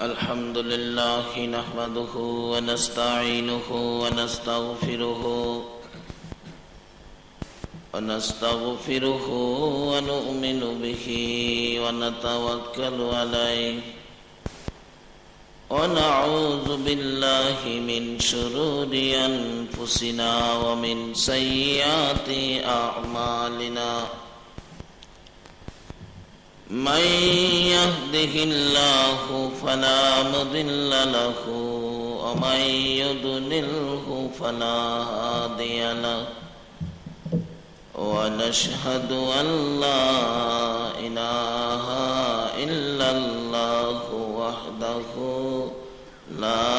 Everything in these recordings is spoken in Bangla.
الحمد لله نحمده ونستعينه ونستغفره ونؤمن به ونتوكل عليه ونعوذ بالله من شرور أنفسنا ومن سيئات أعمالنا من يهده الله فلا مضل له ومن يضلله فلا هادي له ونشهد أن لا إله إلا الله وحده لا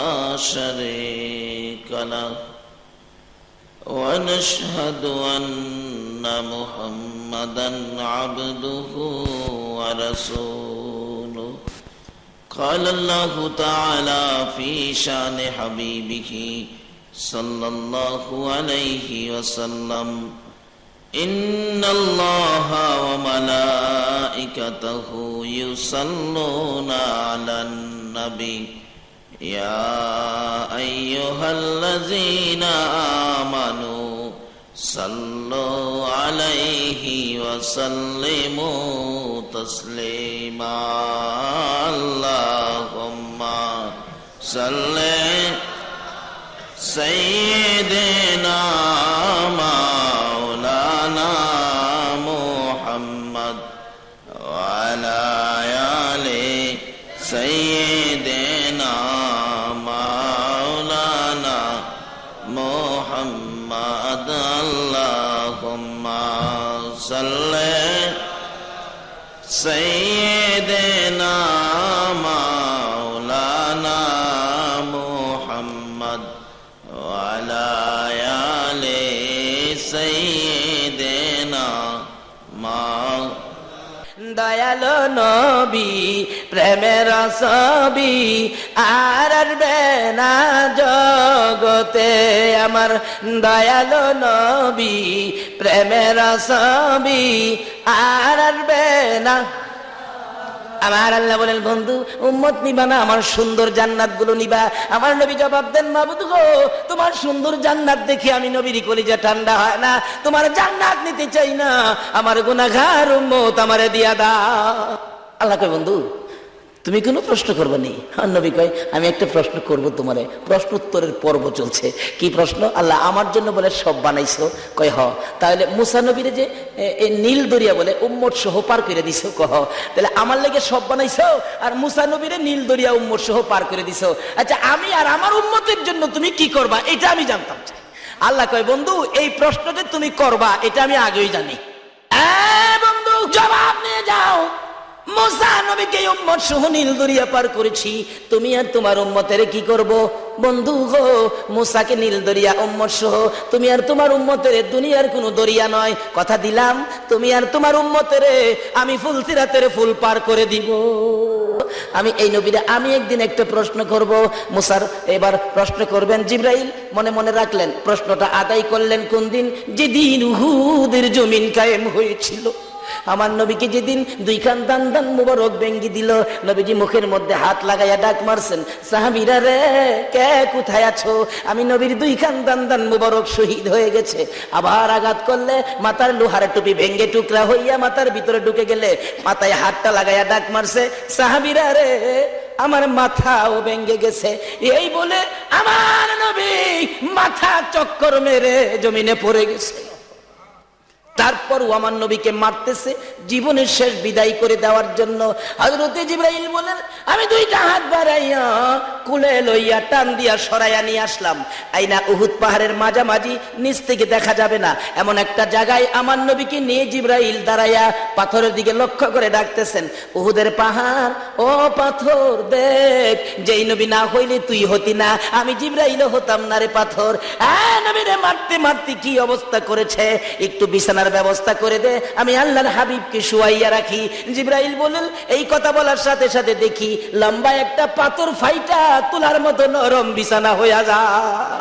شريك له ونشهد أن محمدا عبده ورسوله قال الله تعالى في شان حبيبه صلى الله عليه وسلم إن الله وملائكته يصلون على النبي يا أيها الذين آمنوا صلوا عليه وسلموا تسليما اللهم صل سيدنا مولانا محمد وعلى آل سيدنا مولانا محمد اللهم صل سيدنا مولانا محمد وعلى آل سيدنا দয়ালো নবী প্রেমের ছবি আর আসবে না জগতে আমার দয়ালো নবী প্রেমের ছবি আর আসবে না। আমার আল্লাহ বলেন, বন্ধু উম্মত নিবা না, আমার সুন্দর জান্নাত গুলো নিবা। আমার নবী জবাব দেন, মাবুদ গো, তোমার সুন্দর জান্নাত দেখে আমি নবীর কলিজা ঠান্ডা হয় না, তোমার জান্নাত নিতে চাই না, আমার গুনাহগার উম্মত আমারে দিয়া দাও। আল্লাহ কয়, বন্ধু তুমি কোনো প্রশ্ন করবে নি? আর নবী কয়, আমি একটা প্রশ্ন করব তোমারে। প্রশ্ন উত্তরের পর্ব চলছে। কি প্রশ্ন? আল্লাহ আমার জন্য বলে সব বানাইছো? কয় হ। তাহলে মুসা নবীরে যে নীল দরিয়া বলে উম্মত সহ পার করে দিছো? কহ। তাহলে আমার লেগে সব বানাইছো আর মুসা নবীরে নীল দরিয়া উম্মত সহ পার করে দিছো। আচ্ছা, আমি আর আমার উম্মতের জন্য তুমি কি করবা এটা আমি জানতাম চাই। আল্লাহ কয়, বন্ধু এই প্রশ্ন যে তুমি করবা এটা আমি আগেই জানি। বন্ধু জবাব নিয়ে যাও। মুসা নবীকে উম্মত সহ নীল দরিয়া পার করেছি, তুমি আর তোমার উম্মতের কি করব? বন্ধু গো, মুসাকে নীল দরিয়া উম্মত সহ, তুমি আর তোমার উম্মতের দুনিয়ার কোনো দরিয়া নয়, কথা দিলাম তুমি আর তোমার উম্মতের আমি ফুল সিরাতের ফুল পার করে দিব। আমি এই নবীরে আমি একদিন একটা প্রশ্ন করব। মুসার এবার প্রশ্ন করবেন জিবরাইল, মনে মনে রাখলেন। প্রশ্নটা আদায় করলেন কোন দিন? যেদিন উহুদের জমিন কায়েম হয়েছিল। আমার নবীকে যেদিন দুইখান দান দান মুবারক ভেঙ্গি দিল, নবীজি মুখের মধ্যে হাত লাগাইয়া ডাক মারছেন, সাহাবীরা রে কে কোথায় আছো? আমি নবীর দুইখান দান দান মুবারক শহীদ হয়ে গেছে। আবার আঘাত করলে মাথার লোহার টুপি ভেঙ্গে টুকরা হইয়া মাথার ভিতরে ঢুকে গেলে মাথায় হাতটা লাগাইয়া ডাক মারছে, সাহাবীরা রে আমার মাথাও ভেঙ্গে গেছে। এই বলে আমার নবী মাথা চক্কর মেরে জমিনে পড়ে গেছে। তারপর আমার নবীকে মারতেছে জীবনের শেষ বিদায় করে দেওয়ার জন্য। হযরতে জিবরাইল বলেন, আমি দুইটা হাত বাড়াইয়া কুলে লইয়া টান দিয়া সরাইয়া নিয়ে আসলাম। আইনা উহুদ পাহাড়ের মাঝামাঝি, নিচ থেকে দেখা যাবে না এমন একটা জায়গায় আমার নবীকে নিয়ে জিবরাইল দাঁড়াইয়া পাথরের দিকে লক্ষ্য করে ডাকতেছেন, উহুদের পাহাড় ও পাথর দেখ, যেই নবী না হইলে তুই হতি না, আমি জিবরাইলও হতাম না রে পাথর। নবীরে মারতে মারতে কি অবস্থা করেছে, একটু বিছানা ব্যবস্থা করে দে, আমি আল্লাহর হাবিবকে শুয়াইয়া রাখি। জিবরাইল বলেন, এই কথা বলার সাথে সাথে দেখি লম্বা একটা পাথর ফাইটা তুলার মতো নরম বিছানা হইয়া যায়।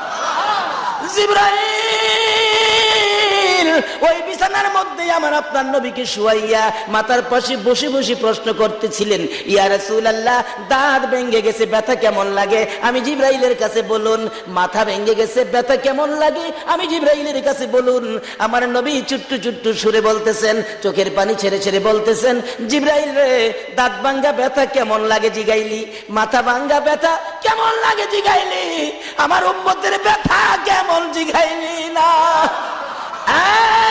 জিবরাইল ওই বিছানা বিছানার মধ্যে আমার আপনার নবীকে শুয়াইয়া মাথার পাশে বসে বসে প্রশ্ন করতেছিলেন, ইয়া রাসূলুল্লাহ, দাঁত ভেঙে গেছে, ব্যথা কেমন লাগে? আমি জিবরাইলের কাছে বলুন। মাথা ভেঙে গেছে, ব্যথা কেমন লাগে? আমি জিবরাইলের কাছে বলুন। আমার নবী চুট্টু চুট্টু সুরে বলতেছেন, চোখের পানি ছেড়ে ছেড়ে বলতেছেন, জিবরাইল রে, দাঁত ভাঙ্গা ব্যথা কেমন লাগে জিগাইলি, মাথা ভাঙ্গা ব্যথা কেমন লাগে জিগাইলি, আমার উম্মতের ব্যথা কেমন জিগাইলি না।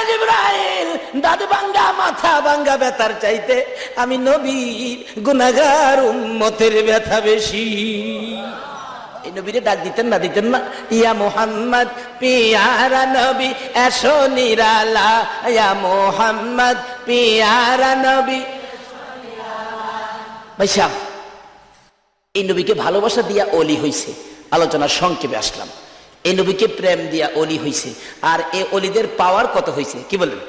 জিবরাইল, দাঁত ভাঙ্গা মাথা ভাঙ্গা ব্যথার চাইতে আমি নবীর গুনাহগার উম্মতের ব্যথা বেশি। এই নবীরে ডাক দিতেন না, দিতেন না? ইয়া মুহাম্মদ পিয়ারা নবী এসো নিরালা, ইয়া মুহাম্মদ পিয়ারা নবী। ভাইসা, এই নবীকে ভালোবাসা দিয়া ওলি হইছে, আলোচনার সংক্ষেপে আসলাম। এই নবীকে প্রেম দিয়া ওলি হইছে। আর এই অলিদের পাওয়ার কত হইছে কি বলেন?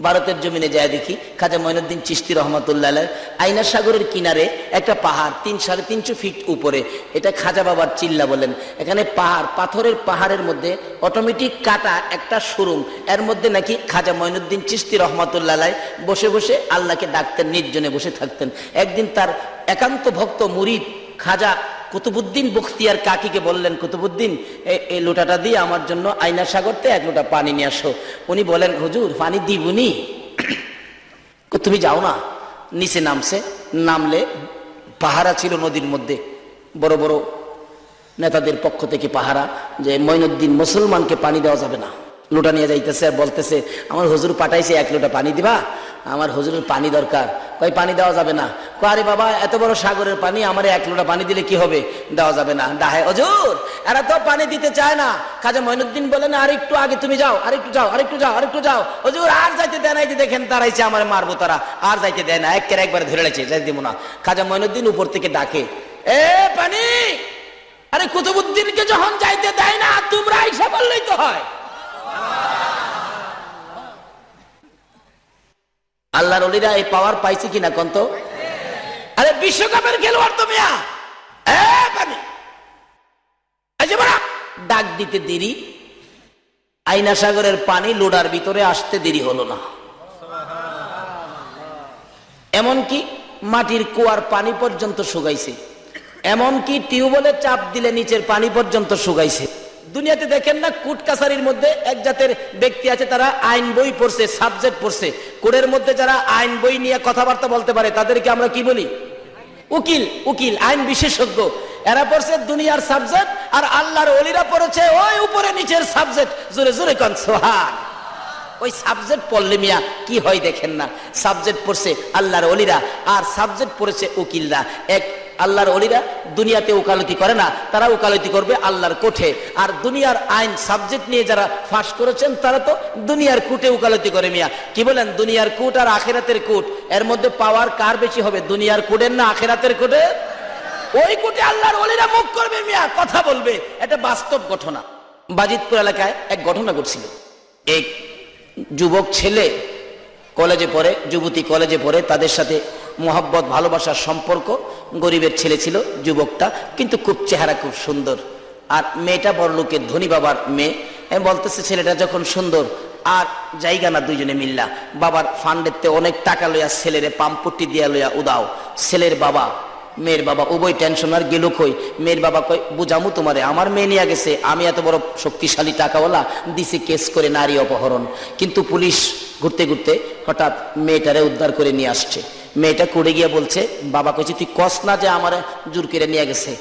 ভারতের জমিনে যায় দেখি, খাজা মঈনুদ্দিন চিশতি রহমাতুল্লাহ আলাইহ আইনা সাগরের কিনারে একটা পাহাড় 3-350 ফিট উপরে, এটা খাজা বাবার চিল্লা বলেন। এখানে পাহাড়, পাথরের পাহাড়ের মধ্যে অটোমেটিক কাটা একটা সুরুং, এর মধ্যে নাকি খাজা মঈনুদ্দিন চিশতি রহমাতুল্লাহ আলাইহ বসে বসে আল্লাহকে ডাকতেন, নির্জনে বসে থাকতেন। একদিন তার একান্ত ভক্ত মুরিদ খাজা কুতুবউদ্দিন বখতিয়ার কাকিকে বললেন, কুতুবউদ্দিন, এই লোটাটা দিয়ে আমার জন্য আইনা সাগরতে 1 লোটা পানি নিয়ে আসো। উনি বলেন, হুজুর পানি দিবনি? তুমি যাও না। নিচে নামছে, নামলে পাহারা ছিল নদীর মধ্যে, বড় বড় নেতাদের পক্ষ থেকে পাহারা, যে মঈনুদ্দিন মুসলমানকে পানি দেওয়া যাবে না। লোটা নিয়ে যাইতেছে আর বলতেছে, আমার হুজুর পাঠাইছে 1 লোটা পানি দিবা, আমার হুজুরের পানি দরকার। কই পানি দেওয়া যাবে না। আরে বাবা, এত বড় সাগরের পানি, আমার 1 লোটা পানি দিলে কি হবে? দেওয়া যাবে না। ডাহে, হুজুর এরা তো পানি দিতে চায় না। খাজা মঈনুদ্দিন বলেন, আর একটু আগে তুমি যাও, আরেকটু যাও, আরেকটু যাও, আরেকটু যাও। হুজুর আর যাইতে দেয় না, এই যে দেখেন তারাইছে, আমার মারবো তারা, আর যাইতে দেয় না, একবারে ধরে রেখেছে, যাই দিব না। খাজা মঈনুদ্দিন উপর থেকে ডাকে, এ পানি, আরে কুতুবউদ্দিনকে যখন যাইতে দেয় না, তোমরা আইসা বললেই তো হয়। আল্লাহর ওলিরা এই পাওয়ার পাইছে কিনা কোন তো? আরে বিশ্বকাপের খেলোয়াড় তো মিয়া, ডাক দিতে দেরি, আইনা সাগরের পানি লোডার ভিতরে আসতে দেরি হলো না। এমনকি মাটির কুয়ার পানি পর্যন্ত শুকাইছে, এমনকি টিউবওয়েলে চাপ দিলে নিচের পানি পর্যন্ত শুকাইছে। দুনিয়াতে দেখেন না, কোর্ট কাছারির মধ্যে এক জাতের ব্যক্তি আছে, তারা আইন বই পড়ছে, সাবজেক্ট পড়ছে। কোর্টের মধ্যে যারা আইন বই নিয়ে কথাবার্তা বলতে পারে তাদেরকে আমরা কি বলি? উকিল। উকিল, আইন বিশেষজ্ঞ। এরা পড়ছে দুনিয়ার সাবজেক্ট, আর আল্লাহর ওলিরা পড়েছে ওই উপরে নিচের সাবজেক্ট। জোরে জোরে কোন সুবহান। ওই সাবজেক্ট পড়লে মিয়া কি হয় দেখেন না, সাবজেক্ট পড়ছে আল্লাহর ওলিরা আর সাবজেক্ট পড়েছে উকিলরা। এক আল্লাহর ওলিরা দুনিয়াতে ওকালতি করে না, তারা ওকালতি করবে আল্লাহর কোর্টে। আর দুনিয়ার আইন সাবজেক্ট নিয়ে যারা ফাঁস করেছেন তারা তো দুনিয়ার কোর্টে ওকালতি করে। মিয়া কি বলেন? দুনিয়ার কোর্ট আর আখিরাতের কোর্ট, এর মধ্যে পাওয়ার কার বেশি হবে? দুনিয়ার কোর্টের না আখিরাতের কোর্টে? ওই কোর্টে আল্লাহর ওলিরা মুখ করবে মিয়া, কথা বলবে। এটা বাস্তব ঘটনা। বাজিতপুর এলাকায় এক ঘটনা ঘটছিল। এক যুবক ছেলে কলেজে পড়ে, যুবতী কলেজে পড়ে, তাদের সাথে মোহাব্বত ভালোবাসার সম্পর্ক। গরিবের ছেলে ছিল যুবকটা, কিন্তু খুব চেহারা খুব সুন্দর। আর মেয়েটা বড় লোকের ধনী বাবার মেয়ে। আমি বলতেছে, ছেলেটা যখন সুন্দর আর জায়গা না, দুইজনে মিল্লা বাবার ফান্ডেতে অনেক টাকা লইয়া ছেলেরে পাম্পট্টি দিয়া লইয়া উদাও। ছেলের বাবা মেয়ের বাবা উভয় টেনশন। আর গেল কই? মেয়ের বাবা কই, বুঝামু তোমারে, আমার মেয়ে নিয়ে গেছে, আমি এত বড় শক্তিশালী টাকাওয়ালা, দিছে কেস করে নারী অপহরণ। কিন্তু পুলিশ ঘুরতে ঘুরতে হঠাৎ মেয়েটারে উদ্ধার করে নিয়ে আসছে। মেয়েটা কোর্টে গিয়া বলছে, বাবা কইছে তুই কস না যে আমার জোর করে নিয়ে গেছে।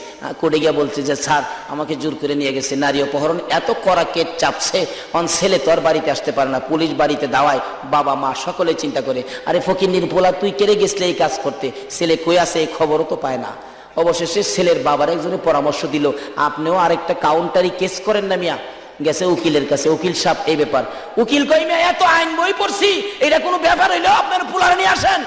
কোর্টে গিয়া বলছে যে স্যার আমাকে জোর করে নিয়ে গেছে, নারী অপহরণ। এত কড়া কেস চাপছে, অন ছেলে তোর বাড়িতে আসতে পারে না, পুলিশ বাড়িতে দাওয়ায়, বাবা মা সকলে চিন্তা করে, আরে ফকিন্নির পোলা তুই কেড়ে গেছলে এই কাজ করতে, ছেলে কই আছে এই খবরও তো পায় না। অবশেষে ছেলের বাবার একজনে পরামর্শ দিল, আপনিও আরেকটা কাউন্টারি কেস করেন না মিয়া। গেছে উকিলের কাছে, উকিল সাহেব এই ব্যাপার। উকিল কই, মিয়া এত আইন বই পড়ছি, এটা কোনো ব্যাপার হইলো, আপনার পোলার নিয়ে আসেন।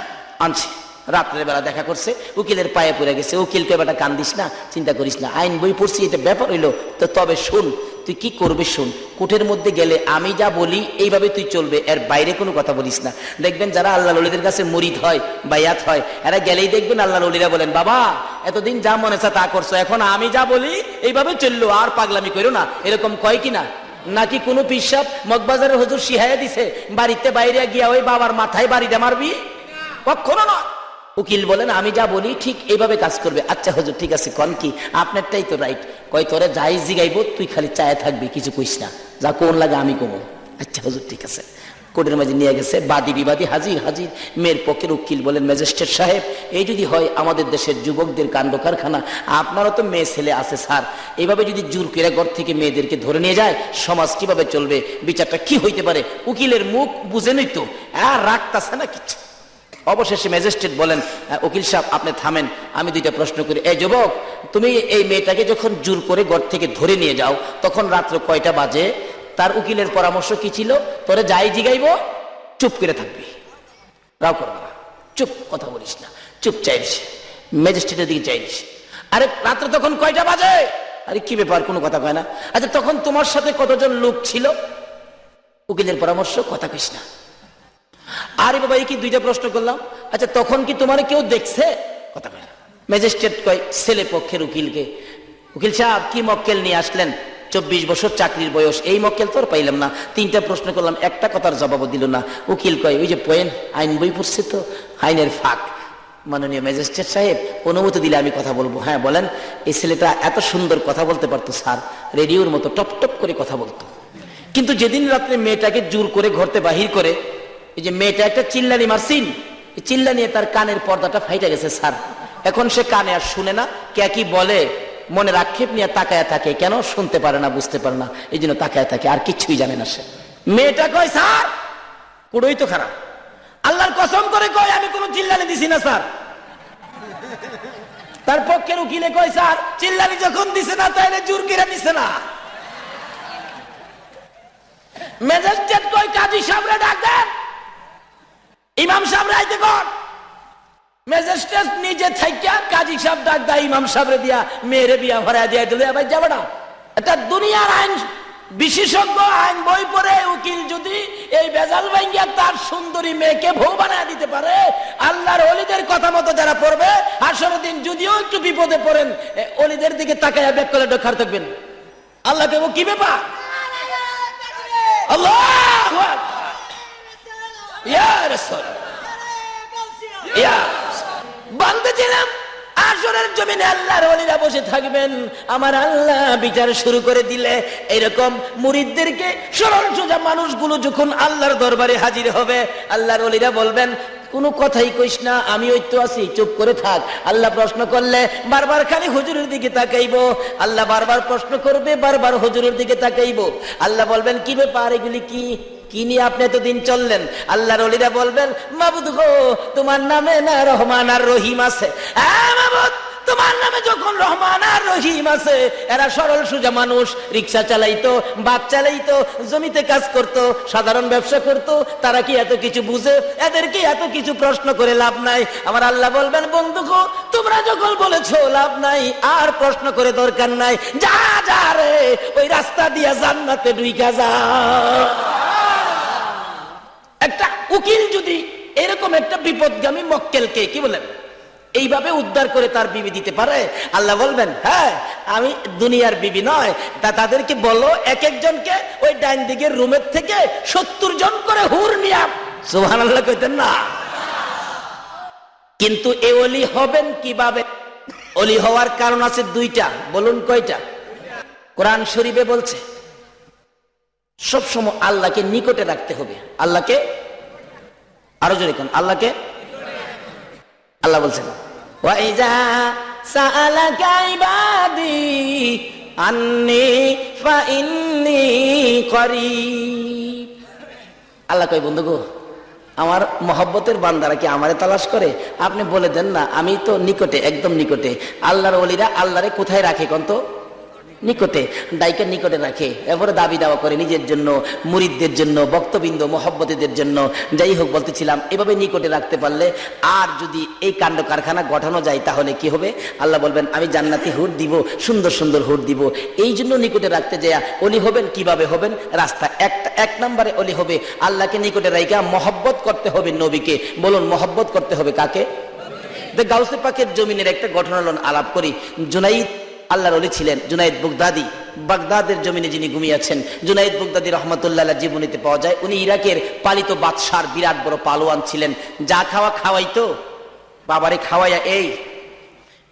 আনছে, রাত্রের বেলা দেখা করছে, উকিলের পায়ে পড়ে গেছে। উকিল কে, বেটা কান্দিস না, চিন্তা করিস না, আইন বই পড়ছি, এটা ব্যাপার হইলো তো, তবে শুন তুই কি করবি শুন। কোর্টের মধ্যে গেলে আমি যা বলি এইভাবে তুই চলবে, এর বাইরে কোনো কথা বলিস না। দেখবেন যারা আল্লাহর ওলিদের কাছে মুরিদ হয়, বায়াত হয়, এরা গেলেই দেখবেন আল্লাহর ওলিরা বলেন, বাবা এতদিন যা মনে চা তা করছো, এখন আমি যা বলি এইভাবে চললো, আর পাগলামি করো না, এরকম কয় কিনা? নাকি কোনো পিসাব মগবাজারের হুজুর শিহায়া দিছে বাড়িতে বাইরে গিয়া ওই বাবার মাথায় বাড়িটা মারবি? কখনো নয়। উকিল বলেন আমি যা বলি ঠিক এইভাবে কাজ করবে। আচ্ছা হুজুর ঠিক আছে, কন কি? আপনারটাই তো রাইট। কয় তোরে যাই জিগাইব তুই খালি চায়ে থাকবি, কিছু কইস না, যা কোন লাগে আমি কমো। আচ্ছা হুজুর ঠিক আছে। কোর্টের মাঝে নিয়ে গেছে, বাদী বিবাদী হাজির হাজির। মেয়ের পক্ষের উকিল বলেন ম্যাজিস্ট্রেট সাহেব, এই যদি হয় আমাদের দেশের যুবকদের কাণ্ড কারখানা, আপনারও তো মেয়ে ছেলে আছে স্যার, এইভাবে যদি জোর করে ঘর থেকে মেয়েদেরকে ধরে নিয়ে যায় সমাজ কিভাবে চলবে, বিচারটা কি হইতে পারে? উকিলের মুখ বুঝেনই তো, আর রাখতেছে না কিছু। অবশেষে ম্যাজিস্ট্রেট বলেন উকিল সাহেব আপনি থামেন, আমি দুইটা প্রশ্ন করি। এই যুবক, তুমি এই মেয়েটাকে যখন জোর করে ঘর থেকে ধরে নিয়ে যাও তখন রাত্র কয়টা বাজে? তার উকিলের পরামর্শ কি ছিল? তোরে যাই জিগাইব চুপ করে থাকবি, রাও করবে না, চুপ, কথা বলিস না, চুপ চাইছে। ম্যাজিস্ট্রেটের দিকে চাইছে, আরে রাত্রে তখন কয়টা বাজে? আরে কি ব্যাপার, কোনো কথা কয় না। আচ্ছা তখন তোমার সাথে কতজন লোক ছিল? উকিলের পরামর্শ, কথা কইস না। আরে বাবা এই কি দুইটা প্রশ্ন করলাম। আচ্ছা তখন কি তোমার কেউ দেখছে? কথা কয় না। ম্যাজিস্ট্রেট কয় ছেলে পক্ষের উকিলকে, উকিল সাহেব কি মক্কেল নিয়ে আসলেন? 24 বছর চাকরির বয়স, এই মক্কেল তোর পাইলাম না। তিনটা প্রশ্ন করলাম, একটা কথার জবাবও দিল না। উকিল কয় ওই যে পয়েন্ট, আইন বই পড়ছে তো, আইনের ফাঁক। মাননীয় ম্যাজিস্ট্রেট সাহেব অনুমতি দিলে আমি কথা বলবো। হ্যাঁ বলেন। এই ছেলেটা এত সুন্দর কথা বলতে পারতো স্যার, রেডিওর মতো টপ টপ করে কথা বলতো, কিন্তু যেদিন রাত্রে মেয়েটাকে জোর করে ঘরতে বাহির করে, এই যে মেয়েটা একটা চিল্লানি মারছিন, চিল্লা নিয়ে তার কানের পর্দাটা ফাইটা গেছে স্যার। এখন সে কানে আর শুনে না, কে কি বলে মনে আক্ষেপ নিয়ে তাকায় থাকে, কেন শুনতে পারে না, বুঝতে পারে না, এই জন্য তাকায় থাকে, আর কিছুই জানে না সে। মেয়েটা কয় স্যার পুরোই তো খারাপ, আল্লাহর কসম করে কয় আমি কোনো চিল্লানি দিছি না স্যার। তার পক্ষের উকিলে কয় স্যার চিল্লানি যখন দিছে না তাইলে জোর করে দিছে না। ম্যাজিস্ট্রেট কয় কাজী সাহেবরে ডাক দেন, ইমাম সাহেবরে আইতে কর। ম্যাজিস্ট্রেট নিজে থাইকা কাজী সাহেব ডাক দেয়, ইমাম সাহেবরে দিয়া মেয়েরে বিয়া ভরা দিয়া দিল। ভাই যাবে না, এটা দুনিয়ার আইন বিশেষজ্ঞ, আইন বই পড়ে উকিল যদি এই বেজাল ভাঙ্গিয়া তার সুন্দরী মেয়েকে বউ বানায় দিতে পারে, আল্লাহর ওলিদের কথা মতো যারা পড়বে হাসরের দিন যদিও একটু বিপদে পড়েন ওলিদের দিকে তাকায়া ব্যাক করে ঢোকার থাকবেন। আল্লাহ কেবল কি ব্যাপার? আল্লাহু আকবার, ইয়া রাসূল, ইয়া বান্দা ছিলাম আসরের জমিনে আল্লাহর ওলিরা বসে থাকবেন, আমার আল্লাহ বিচার শুরু করে দিলে এরকম মুরিদদেরকে, সরল সোজা মানুষগুলো যখন আল্লাহর দরবারে হাজির হবে, আল্লাহর ওলিরা বলবেন কোনো কথাই কইস না, আমি ওই তো আছি, চুপ করে থাক। আল্লাহ প্রশ্ন করলে বারবার খালি হুজুরের দিকে তাকাইব, আল্লাহ বারবার প্রশ্ন করবে, বারবার হুজুরের দিকে তাকাইব। আল্লাহ বলবেন কি ব্যাপার, এগুলি কি কি নিয়ে আপনি এতদিন চললেন? আল্লাহর ওলিরা বলবেন মাবুদ গো তোমার নামে না রহমান আর রহিম আছে। হ্যাঁ মাবুদ, তোমার নামে যখন রহমান আর রহিম আছে, এরা সরল সোজা মানুষ, রিক্সা চালাইতো, বাস চালাইতো, জমিতে কাজ করত, সাধারণ ব্যবসা করত, তারা কি এত কিছু বুঝে? এদেরকে এত কিছু প্রশ্ন করে লাভ নাই। আমার আল্লাহ বলবেন বন্ধু গো তোমরা যখন বলেছো লাভ নাই, আর প্রশ্ন করে দরকার নাই, যা যা রে ওই রাস্তা দিয়া জান্নাতে ঢুইকা যা। একটা উকিল যদি এরকম একটা বিপদগামী মক্কেলকে কি বলেন এইভাবে উদ্ধার করে তার বিবি দিতে পারে, আল্লাহ বলবেন হ্যাঁ আমি দুনিয়ার বিবি নয়, তাদেরকে বলো এক একজনকে ওই ডাইন দিকের রুমের থেকে 70 জন করে হুর নিয়া। সুবহানাল্লাহ কইতেন না? কিন্তু এ ওলি হবেন কিভাবে? ওলি হওয়ার কারণ আছে দুইটা, বলুন কয়টা? কোরআন শরীফে বলছে সবসময় আল্লাহকে নিকটে রাখতে হবে। আল্লাহকে, আরো জোরে কোন, আল্লাহকে, আল্লাহ বলছেন ওয়াইজা সাআলাকা ইবাদি আন্নী ফাইন্নী করিব। আল্লাহ কয় বন্ধু গো আমার মহব্বতের বান্দারা কি আমারে তালাশ করে? আপনি বলে দেন না আমি তো নিকটে, একদম নিকটে। আল্লাহর ওলিরা আল্লাহরে কোথায় রাখে কোন তো? নিকটে, ডাইকে নিকটে রাখে, এরপরে দাবি দাওয়া করে নিজের জন্য, মুরিদদের জন্য, ভক্তবৃন্দ মহব্বতীদের জন্য। যাই হোক বলতেছিলাম এভাবে নিকটে রাখতে পারলে, আর যদি এই কাণ্ড কারখানা গঠানো যায় তাহলে কি হবে? আল্লাহ বলবেন আমি জান্নাতি হুর দিব, সুন্দর সুন্দর হুর দিব। এই জন্য নিকটে রাখতে যায় অলি হবেন। কিভাবে হবেন? রাস্তা এক নম্বরে অলি হবে আল্লাহকে নিকটে রাখা মহব্বত করতে হবে নবীকে। বলুন মহব্বত করতে হবে কাকে? গাউসে পাকের জমিনের একটা ঘটনা আলাপ করি। জুনাইদ আল্লাহর ওলি ছিলেন, জুনাইদ বাগদাদি বাগদাদের জমিনে যিনি ঘুমিয়েছেন, জুনাইদ বাগদাদি রহমতুল্লাহ আলাইহি জীবনীতে পাওয়া যায়। উনি ইরাকের পালিত বাদশার বিরাট বড় পালোয়ান ছিলেন। যা খাওয়াইতো বাবারে খাওয়াইয়া। এই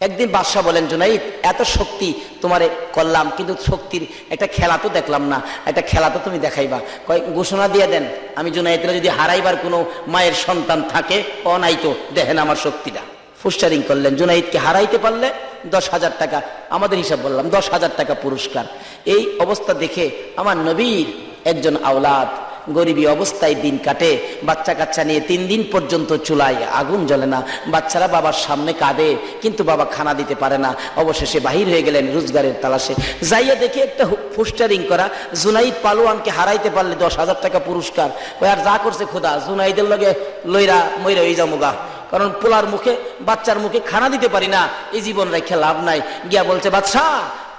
একদিন বাদশাহ বলেন, জুনাইদ এত শক্তি তোমারে করলাম, কিন্তু শক্তির একটা খেলা তো দেখলাম না, একটা খেলা তো তুমি দেখাইবা। কয় ঘোষণা দিয়ে দেন, আমি জুনাইদরা যদি হারাইবার কোনো মায়ের সন্তান থাকে অনাইতো দেখেন আমার শক্তিটা। ফুস্টারিং করলেন, জুনাইদকে হারাইতে পারলে 10,000 টাকা, আমাদের হিসাব বললাম 10,000 টাকা পুরস্কার। এই অবস্থা দেখে আমার নবীর একজন আওলাদ গরিবী অবস্থায় দিন কাটে, বাচ্চা কাচ্চা নিয়ে 3 দিন পর্যন্ত চুলায় আগুন জ্বলে না। বাচ্চারা বাবার সামনে কাঁদে, কিন্তু বাবা খানা দিতে পারে না। অবশেষে বাহির হয়ে গেলেন রোজগারের তালাশে। যাইয়া দেখে একটা পোস্টারিং করা, জুনাইদ পালোয়ানকে হারাইতে পারলে 10,000 টাকা পুরস্কার। ওই আর যা করছে খোদা, জুনাইদের লগে লইরা মইরা হয়ে যামুগা, কারণ পোলার মুখে বাচ্চার মুখে খানা দিতে পারি না, এই জীবন রেখে লাভ নাই। গিয়া বলছে, বাদশাহ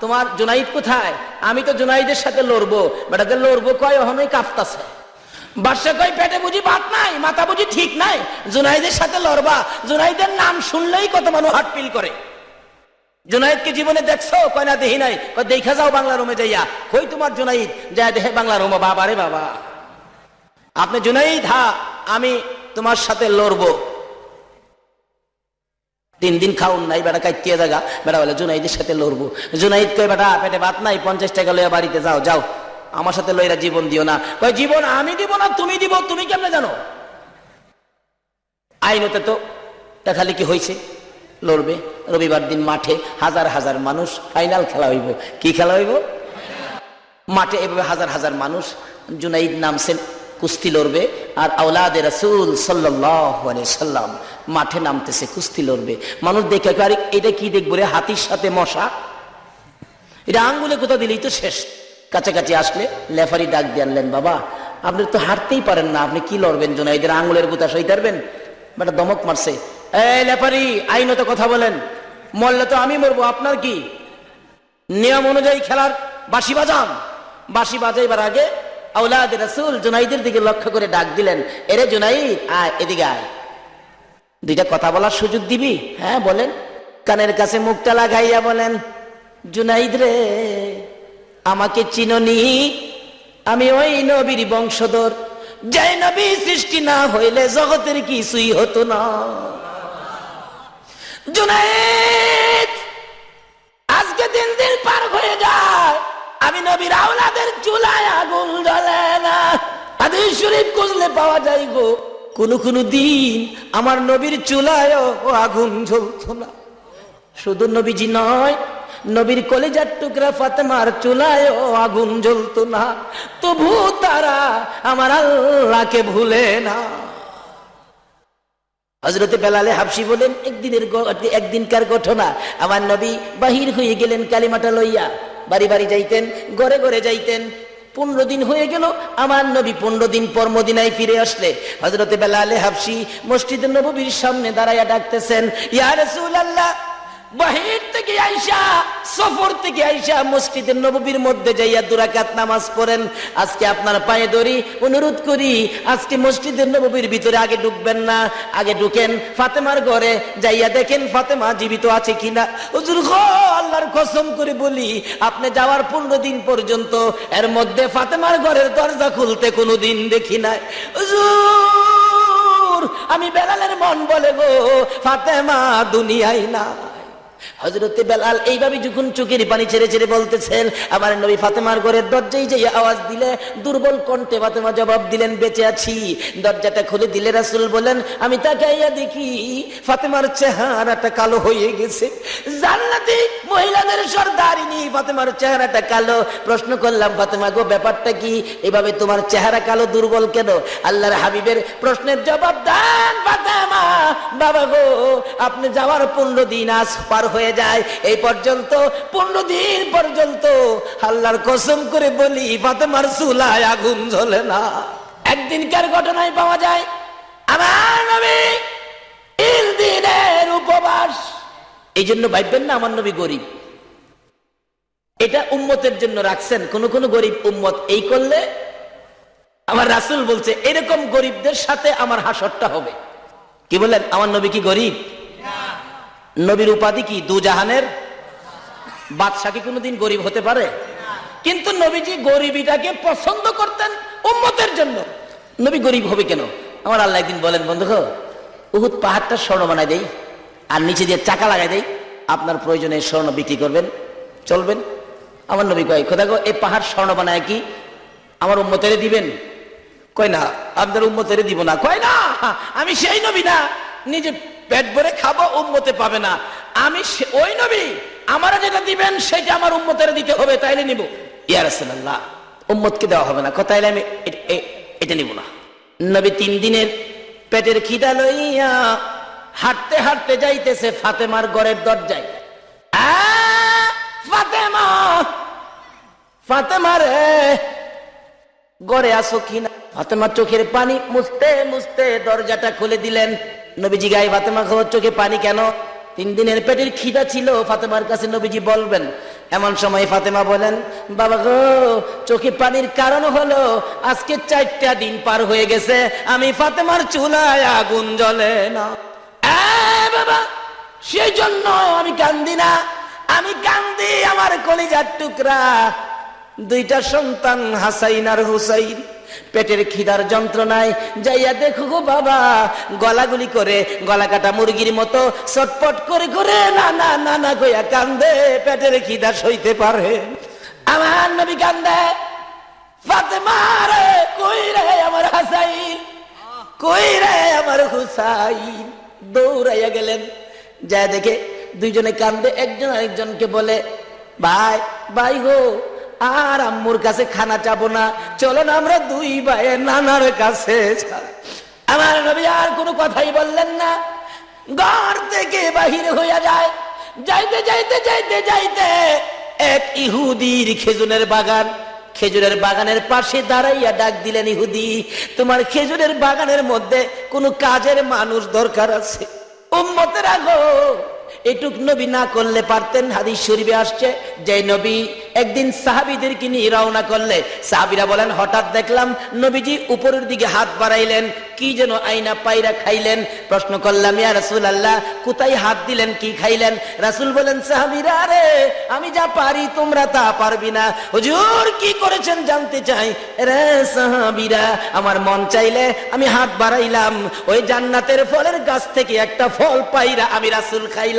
তোমার জুনাইদ কোথায়? আমি তো জুনাইদের সাথে লড়বো। বেটাকে লড়বো কয় ওখানে কাঁপতাছে। বাদশা কয় পেটে বুঝি ভাত নাই, মাথা বুঝি ঠিক নাই, জুনাইদের সাথে লড়বা? জুনাইদের নাম শুনলেই কত মানুষ হার্ট ফিল করে। জুনাইদকে জীবনে দেখছো? কয় না দেখি নাই। কয় দেখা যাও বাংলা রুমে যাইয়া। কই তোমার জুনাইদ? যায় দেখে বাংলা রুমে। বাবা রে বাবা, আপনি জুনাইদ? হ্যাঁ আমি তোমার সাথে লড়বো। 3 দিন খাউন নাই, বেটা কাইতে জায়গা। বেটা বলে জুনাইদের সাথে লড়বো। জুনাইদ কয় বেটা পেটে ভাত নাই, 50 টাকা লইয়া বাড়িতে যাও, যাও আমার সাথে লইরা জীবন দিও না। কয় জীবন আমি দিব না তুমি দিব? তুমি কেমনে জানো? আইনতে তো লেখালেখি হয়েছে, লড়বে। রবিবার দিন মাঠে হাজার হাজার মানুষ, ফাইনাল খেলা হইব। কি খেলা হইব? মাঠে এভাবে হাজার হাজার মানুষ। জুনাইদ নামছেন, কুস্তি লড়বে। আর আওলাদে রাসূল সাল্লাল্লাহু আলাইহি সাল্লাম মাঠে নামতেছে, কুস্তি লড়বে। মানুষ দেখে আরে এটা কি দেখবো রে, হাতির সাথে মশা, এটা আঙ্গুলে কোথা দিলেই তো শেষ। কাছাকাছি আসলে লেফারি ডাক দিয়ে আনলেন, বাবা আপনি তো হাঁটতেই পারেন না, আপনি কি লড়বেন? জুনাইদের আঙ্গুলের গুতা সই পারবেন? বেটা দমক মারছে, এই লেফারি আইনত কথা বলেন, মরলে তো আমি মরবো, আপনার কি? নিয়ম অনুযায়ী খেলার বাঁশি বাজান। বাঁশি বাজাইবার আগে আওলাদ রাসূল জুনাইদের দিকে লক্ষ্য করে ডাক দিলেন, এরে জুনাইদ আয়, এদিকে আয়, 2টা কথা বলার সুযোগ দিবি? হ্যাঁ বলেন। কানের কাছে মুখটা লাগাইয়া বলেন, জুনাইদ রে আমাকে চিননি? আমি ওই নবীর বংশধর, যে নবী সৃষ্টি না হইলে জগতের কিছুই হতো না। জুনাইদ আজকে 3 দিন পার হয়ে যায়, আমি নবীর আওলাদের চুলায় আগুন জ্বলে না। হাদিস শরীফ খুঁজলে পাওয়া যায় গো, কোন কোন দিন আমার নবীর চুলায় আগুন জ্বলতো না। শুধু নবীজি নয়, নবীর কলিজার টুকরা ফাতেমার চুলায় আগুন জ্বলতো না, তবু তারা আমার আল্লাহকে ভুলে না। হযরতে বেলালে হাবশী বলেন, একদিনকার ঘটনা, আমার নবী বাহির হয়ে গেলেন কালিমাটা লইয়া, বাড়ি বাড়ি যাইতেন, ঘরে ঘরে যাইতেন। 15 দিন হয়ে গেল, আমার নবী 15 দিন পর মদিনায় ফিরে আসলে হযরতে বেলালে হাবশী মসজিদে নববীর সামনে দাঁড়াইয়া ডাকতেছেন, ইয়া রাসূলুল্লাহ, বাহির থেকে আইসা, সফর থেকে আইসা মসজিদের নববীর মধ্যে যাইয়া 2 রাকাত নামাজ পড়েন। আজকে আপনার পায়ে ধরি, অনুরোধ করি, আজকে মসজিদের নববীর ভিতরে আগে ঢুকবেন না, আগে ঢুকেন ফাতেমার ঘরে, যাইয়া দেখেন ফাতেমা জীবিত আছে কিনা। হুজুর গো, আল্লাহর কসম করে বলি, আপনি যাওয়ার 15 দিন পর্যন্ত এর মধ্যে ফাতেমার ঘরের দরজা খুলতে কোনোদিন দেখি নাই। হুজুর আমি বেলালের মন বলে গো, ফাতেমা দুনিয়ায় না। হযরতে বেলাল এইভাবে যখন চোখের পানি ছেড়ে ছেড়ে বলতেছেন, আমার নবী ফাতেমার ঘরের দরজায় যে আওয়াজ দিলে, দুর্বল কণ্ঠে ফাতেমা জবাব দিলেন, বেঁচে আছি। দরজাটা খুলে দিলে রাসূল বলেন, আমি তাকাইয়া দেখি ফাতেমার চেহারাটা কালো হয়ে গেছে। জান্নাতি মহিলাদের সরদারিনী ফাতেমার চেহারাটা কালো। প্রশ্ন করলাম, ফাতেমা গো ব্যাপারটা কি, এভাবে তোমার চেহারা কালো, দুর্বল কেন? আল্লাহর হাবিবের প্রশ্নের জবাব দেন, ফাতেমা বাবা গো, আপনি যাওয়ার 15 দিন আজ পার হয়ে যায়, এই পর্যন্ত 15 দিন পর্যন্ত আল্লাহর কসম করে বলি ফাতেমার চুলায় আগুন জ্বলে না। একদিনকার ঘটনায় পাওয়া যায়, আমার নবী 3 দিনের উপবাস। এই জন্য ভাববেন না আমার নবী গরিব, এটা উম্মতের জন্য রাখছেন। কোন কোন গরিব উম্মত এই করলে আমার রাসূল বলছে, এরকম গরিবদের সাথে আমার হাসরটা হবে। কি বলেন, আমার নবী কি গরিব? নবীর উপাধি কি? 2 জাহানের বাদশা। কি কোনোদিন গরিব হতে পারে? কিন্তু নবীজি গরিবিটাকে পছন্দ করতেন উম্মতের জন্য। নবী গরিব হবে কেন? আমার আল্লাহ একদিন বলেন, বন্ধু গো, উহুদ পাহাড়টা স্বর্ণ বানাই দেই আর নিচে দিয়ে চাকা লাগাই দেই, আপনার প্রয়োজনে স্বর্ণ বিক্রি করবেন, চলবেন? আমার নবী কয়, খোদা গো, এই পাহাড় স্বর্ণ বানায় কি আমার উম্মতেরে দিবেন? কয় না, আপনার উম্মতেরে দিব না। কয় না, আমি সেই নবী না, নিজে পেট ভরে খাবো, উম্মতে পাবে না। আমি ওই নবী, আমারা যেটা দিবেন সেটা আমার উম্মতেরে দিতে হবে, তাইলে নিব। ইয়া রাসূলুল্লাহ, উম্মতকে দেওয়া হবে না। তাইলে আমি এটা নিব না। নবী 3 দিনের পেটের খিদা লইয়া হাঁটতে হাঁটতে যাইতেছে ফাতেমার ঘরের দরজায়। ফাতেমা, ফাতেমা রে, ঘরে আসো কিনা? ফাতেমা চোখের পানি মুছতে মুছতে দরজাটা খুলে দিলেন। নবীজি গায়ে, ফাতেমা খবর, চোখে পানি কেন? 3 দিনের পেটের খিদা ছিল ফাতেমার কাছে, নবীজি বলবেন। এমন সময় ফাতেমা বলেন, বাবা গো, চোখে পানির কারণ হলো আজকে 4টা দিন পার হয়ে গেছে, আমি ফাতেমার চুলায় আগুন জ্বলে না। বাবা, সেই জন্য আমি কান্দি না, আমি কান্দি আমার কলিজার টুকরা 2টা সন্তান হাসাইন আর হুসাইন পেটের খিদার যন্ত্রণায় যাইয়া দেখো গো বাবা, গলাগুলি করে গলা কাটা মুরগির মতো ছটপট করে করে না না না না কইয়া কান্দে, পেটের খিদা সইতে পারে। আমার নবী কান্দে, ফাতেমা রে, কই রে আমার হাসাইন, কই রে আমার হুসাইন? দৌড়াইয়া গেলেন, যা দেখে 2জনে কান্দে, একজন আরেকজনকে বলে, ভাই ভাই গো, আর আম্মুর কাছে খানা চাবো না, চলো না আমরা 2 ভাই নানার কাছে। আমার নবী আর কোনো কথাই বললেন না, ঘর থেকে বাহিরে হইয়া যায়। যাইতে যাইতে যাইতে যাইতে এক ইহুদির খেজুরের বাগান, খেজুরের বাগানের পাশে দাঁড়াইয়া ডাক দিলেন, ইহুদি, তোমার খেজুরের বাগানের মধ্যে কোন কাজের মানুষ দরকার আছে? উম্মতেরা গো, এটুক নবী না করলে পারতেন। হাদিস শরীফে আসছে, যে নবী একদিন সাহাবীদেরকে নিয়ে রওনা করলে সাহাবীরা বলেন, হঠাৎ দেখলাম নবীজি উপরের দিকে হাত বাড়াইলেন, কি যেন আইনা পায়রা খাইলেন। প্রশ্ন করলাম, ইয়া রাসূলুল্লাহ, কোথায় হাত দিলেন, কি খাইলেন? রাসূল বলেন, সাহাবীরা রে, আমি যা পারি তোমরা তা পারবি না। হুজুর কি করেছেন জানতে চাই? রে সাহাবীরা, আমার মন চাইলে আমি হাত বাড়াইলাম, ওই জান্নাতের ফলের গাছ থেকে একটা ফল পাইরা আমি রাসূল খাইলাম।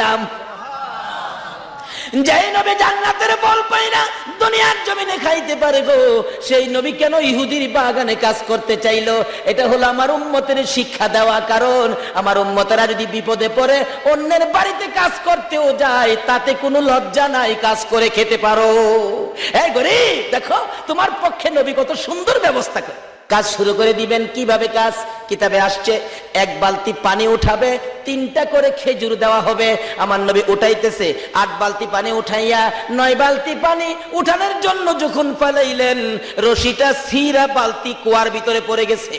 যেই নবী জান্নাতের ফল পাই না দুনিয়ার জমিনে খাইতে পারে গো, সেই নবী কেন ইহুদির বাগানে কাজ করতে চাইলো? এটা হলো আমার উম্মতের শিক্ষা দেওয়া। কারণ আমার উম্মতেরা যদি বিপদে পড়ে অন্যের বাড়িতে কাজ করতেও যায়, তাতে কোনো লজ্জা নাই, কাজ করে খেতে পারো। এই গরিব, দেখো তোমার পক্ষে নবী কত সুন্দর ব্যবস্থা করে। কাজ শুরু করে দিবেন। কিভাবে কাজ? কিতাবে আসছে, 1 বালতি পানি উঠাবে, 3টা করে খেজুর দেওয়া হবে। আমার নবী উঠাইতেছে, 8 বালতি পানি উঠাইয়া 9 বালতি পানি উঠানোর জন্য যখন ফেলাইলেন, রশিটা ছিঁড়া বালতি কুয়ার ভিতরে পড়ে গেছে।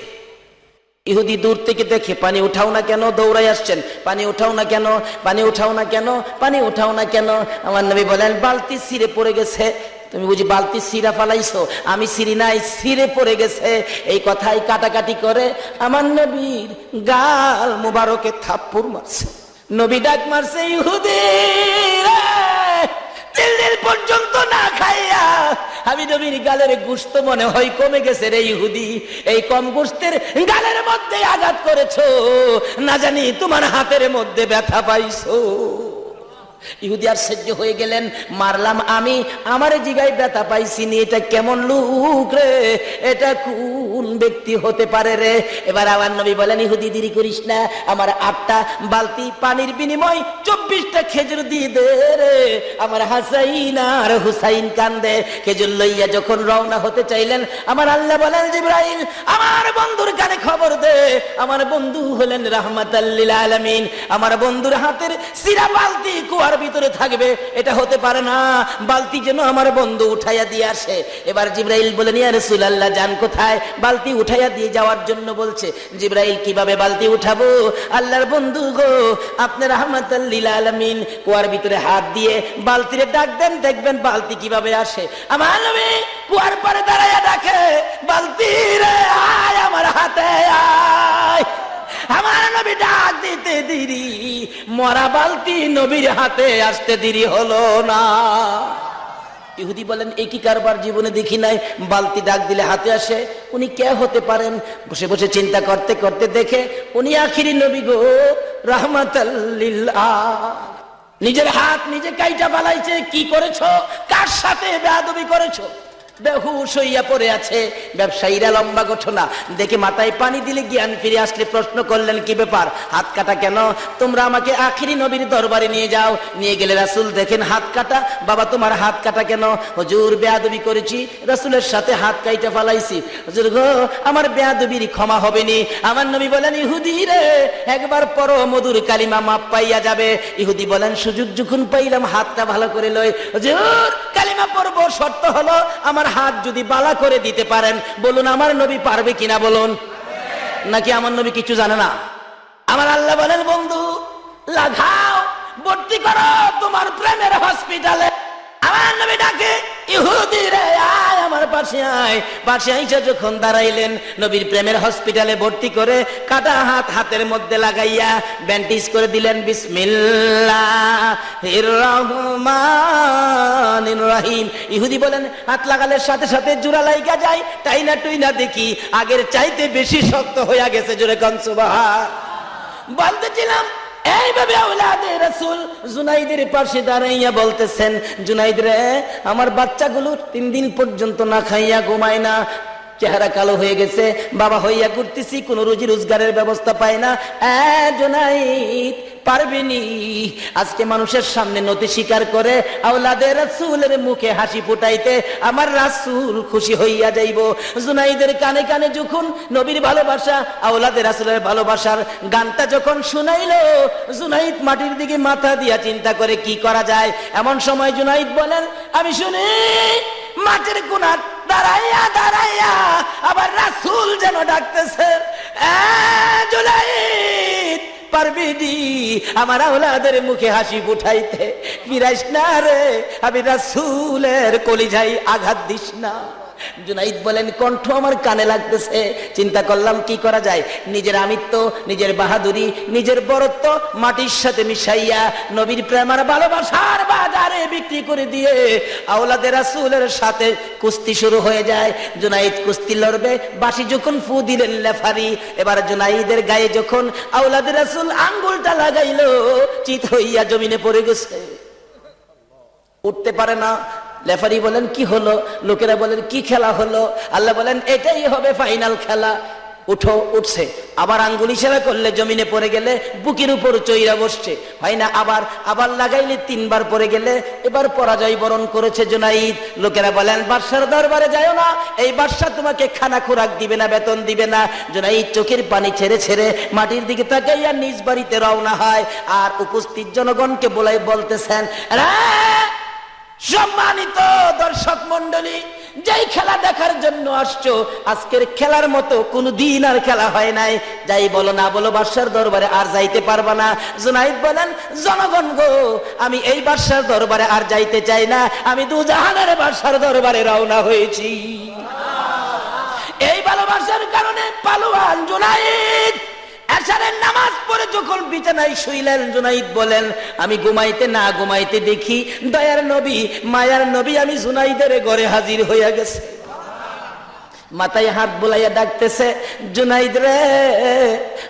ইহুদি দূর থেকে দেখে, পানি উঠাও না কেন? দৌড়াই আসছেন, পানি উঠাও না কেন, পানি উঠাও না কেন, পানি উঠাও না কেন? আমার নবী বলেন, বালতি ছিঁড়ে পড়ে গেছে। তুমি বুঝি বালতি ছিঁড়া ফালাইছো? আমি ছিঁড়ি নাই, ছিঁড়ে পড়ে গেছে। এই কথাই কাটাকাটি করে আমার নবীর গাল মুবারকে থাপ্পড় মারছে। নবী ডাক মারছে, ইহুদি রে, 3 দিন পর্যন্ত না খাইয়া আমি নবীর গালের গোশত মনে হয় কমে গেছে রে ইহুদি। এই কম গোশতের গালের মধ্যে আঘাত করেছো, না জানি তোমার হাতের মধ্যে ব্যথা পাইছো। ইহুদি আর সহ্য হয়ে গেলেন, মারলাম আমি, আমার জিগায় ব্যথা পাইছি নি, এটা কেমন লোক রে, এটা কোন ব্যক্তি হতে পারে রে? এবার আমার নবী বলেন, ইহুদি দেরি করিস না, আমার 8টা বালতি পানির বিনিময় 24টা খেজুর দিয়ে দে রে। আমার হাসাইন আর হুসাইন কান্দে। খেজুর লইয়া যখন রওনা হতে চাইলেন, আমার আল্লাহ বলেন, জিবরাইল আমার বন্ধুর কানে খবর দে, আমার বন্ধু হলেন রাহমাতাল লিল আলামিন, আমার বন্ধুর হাতের সিরা বালতি কুয়ার ভিতরে থাকবে, এটা হতে পারে না, বালতি যেন আমার বন্ধু উঠাইয়া দিয়ে আসে। এবার জিবরাইল বলেন, ইয়া রাসূলুল্লাহ, যান কোথায়? বালতি উঠাইয়া দিয়ে যাওয়ার জন্য বলছে। জিবরাইল, কিভাবে বালতি উঠাবো? আল্লাহর বন্ধু গো, আপনি রাহমাতাল লিল আলামিন, কুয়ার ভিতরে হাত দিয়ে বালতিরে ডাক দেন, দেখবেন বালতি কিভাবে আসে। আমার নবী কুয়ার পারে দাঁড়াইয়া ডাকে, বালতি রে আয় আমার হাতে আয়। আমার নবী ডাক দিতে দেরি, মরা বালতি নবীর হাতে আসতে দেরি হলো না। ইহুদি বলেন এই কি কারবার জীবনে দেখি নাই, বালতি ডাক দিলে হাতে আসে, উনি কে হতে পারেন? বসে বসে চিন্তা করতে করতে দেখে উনি আখিরি নবী গো, রাহমাতাল লিল আলামিন। নিজের হাত নিজে কাইটা বালাইছে। কি করেছো? কার সাথে বেয়াদবি করেছো? বেহুশ হইয়া পড়ে আছে। ব্যবসায়ীরা লম্বা ঘটনা দেখে মাথায় পানি দিলে জ্ঞান ফিরে আসলে প্রশ্ন করলেন কি ব্যাপার, হাত কাটা কেন? তোমরা আমাকে আখিরি নবীর দরবারে নিয়ে যাও। নিয়ে গেলে রাসূল দেখেন হাত কাটা। বাবা তোমার হাত কাটা কেন? হুজুর বেয়াদবি করেছি, রাসূলের সাথে হাত কাইটা ফালাইছি। হুজুর গো আমার বেয়াদবির ক্ষমা হবে নি। আমার নবী বলেন ইহুদি রে একবার পড়ো মধুর কালিমা মাপ পাইয়া যাবে। ইহুদি বলেন সুযোগ যখন পাইলাম হাতটা ভালো করে লই। হুজুর কালিমা পড়বো, শর্ত হলো আমার হাত যদি বালা করে দিতে পারেন। বলুন আমার নবী পারবে কিনা বলুন? নাকি আমার নবী কিছু জানে না? আমার আল্লাহ বলেন বন্ধু লাগাও, ভর্তি করো তোমার প্রেমের হসপিটালে। আমার নবী ডাকে ইহুদি রে আয় আমার পাশে আয়। পাশে আইসা যখন দাঁড়াইলেন নবীর প্রেমের হসপিটালে ভর্তি করে কাটা হাত হাতের মধ্যে লাগাইয়া ব্যান্ডেজ করে দিলেন। বিসমিল্লাহির রহমানির রহিম। ইহুদি বলেন হাত লাগালে সাথে সাথে জোড়া লাইগা যায়, তাই না টুই না দেখি আগের চাইতে বেশি শক্ত হইয়া গেছে। জোরে কোন সুবহান। বলতেছিলাম এইভাবে আওলাদে রাসূল জুনাইদের পাশে দাঁড়াইয়া বলতেছেন জুনাইদ রে আমার বাচ্চাগুলো 3 দিন পর্যন্ত না খাইয়া ঘুমায় না, চেহারা কালো হয়ে গেছে, বাবা হইয়া করতেছি, কোন রুজি রোজগারের ব্যবস্থা পাই না। জুনাইদ পারবেনি আজকে মানুষের সামনে নতি স্বীকার করে আওলাদে রাসূলের মুখে হাসি ফুটাইতে, আমার রাসূল খুশি হইয়া যাইব। জুনাইদের কানে কানে যখন নবীর ভালোবাসা আওলাদে রাসূলের ভালোবাসার গানটা যখন শুনাইলো, জুনাইদ মাটির দিকে মাথা দিয়া চিন্তা করে কি করা যায়। এমন সময় জুনাইদ বলেন আমি শুনি মাটির কোণা দাঁড়াইয়া দাঁড়াইয়া আবার রাসূল যেন ডাকতেছে, জুনাইদ পারবি নি আমার আওলাদের মুখে হাসি ফুটাইতে? বিরাইস না রে, আমি রাসূলের কলিজায় আঘাত দিস না। জুনাইদ বলেন কণ্ঠ আমার কানে লাগতেছে। চিন্তা করলাম কি করা যায়। নিজের আমিত্ব, নিজের বাহাদুরি, নিজের বরত্ব মাটির সাথে মিশাইয়া নবীর প্রেম আর ভালোবাসার বাজারে বিক্রি করে দিয়ে আওলাদে রাসূলের সাথে কুস্তি শুরু হয়ে যায়। জুনাইদ কুস্তি লড়বে, বাঁশি যখন ফু দিলেন লেফারি, এবার জুনাইদের গায়ে যখন আওলাদে রাসূল আঙ্গুলটা লাগাইলো, চিত হইয়া জমিনে পড়ে গেছে, উঠতে পারে না। লেফারি বলেন কি হলো? লোকেরা বলেন কি খেলা হলো? আল্লাহ বলেন এটাই হবে ফাইনাল খেলা। উঠো, উঠছে। আবার আঙ্গুল ইশারা করলে জমিনে পড়ে গেলে বুকের উপর চইরা বসছে, হয় না। আবার লাগাইলে 3 বার পড়ে গেলে এবার পরাজয় বরণ করেছে জুনাইদ। লোকেরা বলেন বাদশার দরবারে যাও না, এই বাদশা তোমাকে খানা খোরাক দিবে না, বেতন দিবে না। জুনাইদ চোখের পানি ছেড়ে ছেড়ে মাটির দিকে তাকাইয়া নিজ বাড়িতে রওনা হয়। আর উপস্থিত জনগণকে বলতেছেন সম্মানিত দর্শক মন্ডলী, যেই খেলা দেখার জন্য আসছো আজকের খেলার মতো কোন দিন আর খেলা হয় নাই। যাই বলো না বলো বাদশার দরবারে আর যাইতে পারবা না। জুনাইদ বলেন জনগণ গো আমি এই বাদশার দরবারে আর যাইতে চাই না, আমি দুজাহানের বাদশার দরবারে রওনা হয়েছি। এই ভালোবাসার কারণে পালোয়ান জুনাইদ এশারের নামাজ পড়ে যখন বিছানায় শুইলেন, জুনাইদ বলেন আমি ঘুমাইতে না ঘুমাইতে দেখি দয়ার নবী মায়ার নবী আমি জুনাইদের ঘরে হাজির হইয়া গেছে। মাথায় হাত বুলাইয়া ডাকতেছে জুনাইদ রে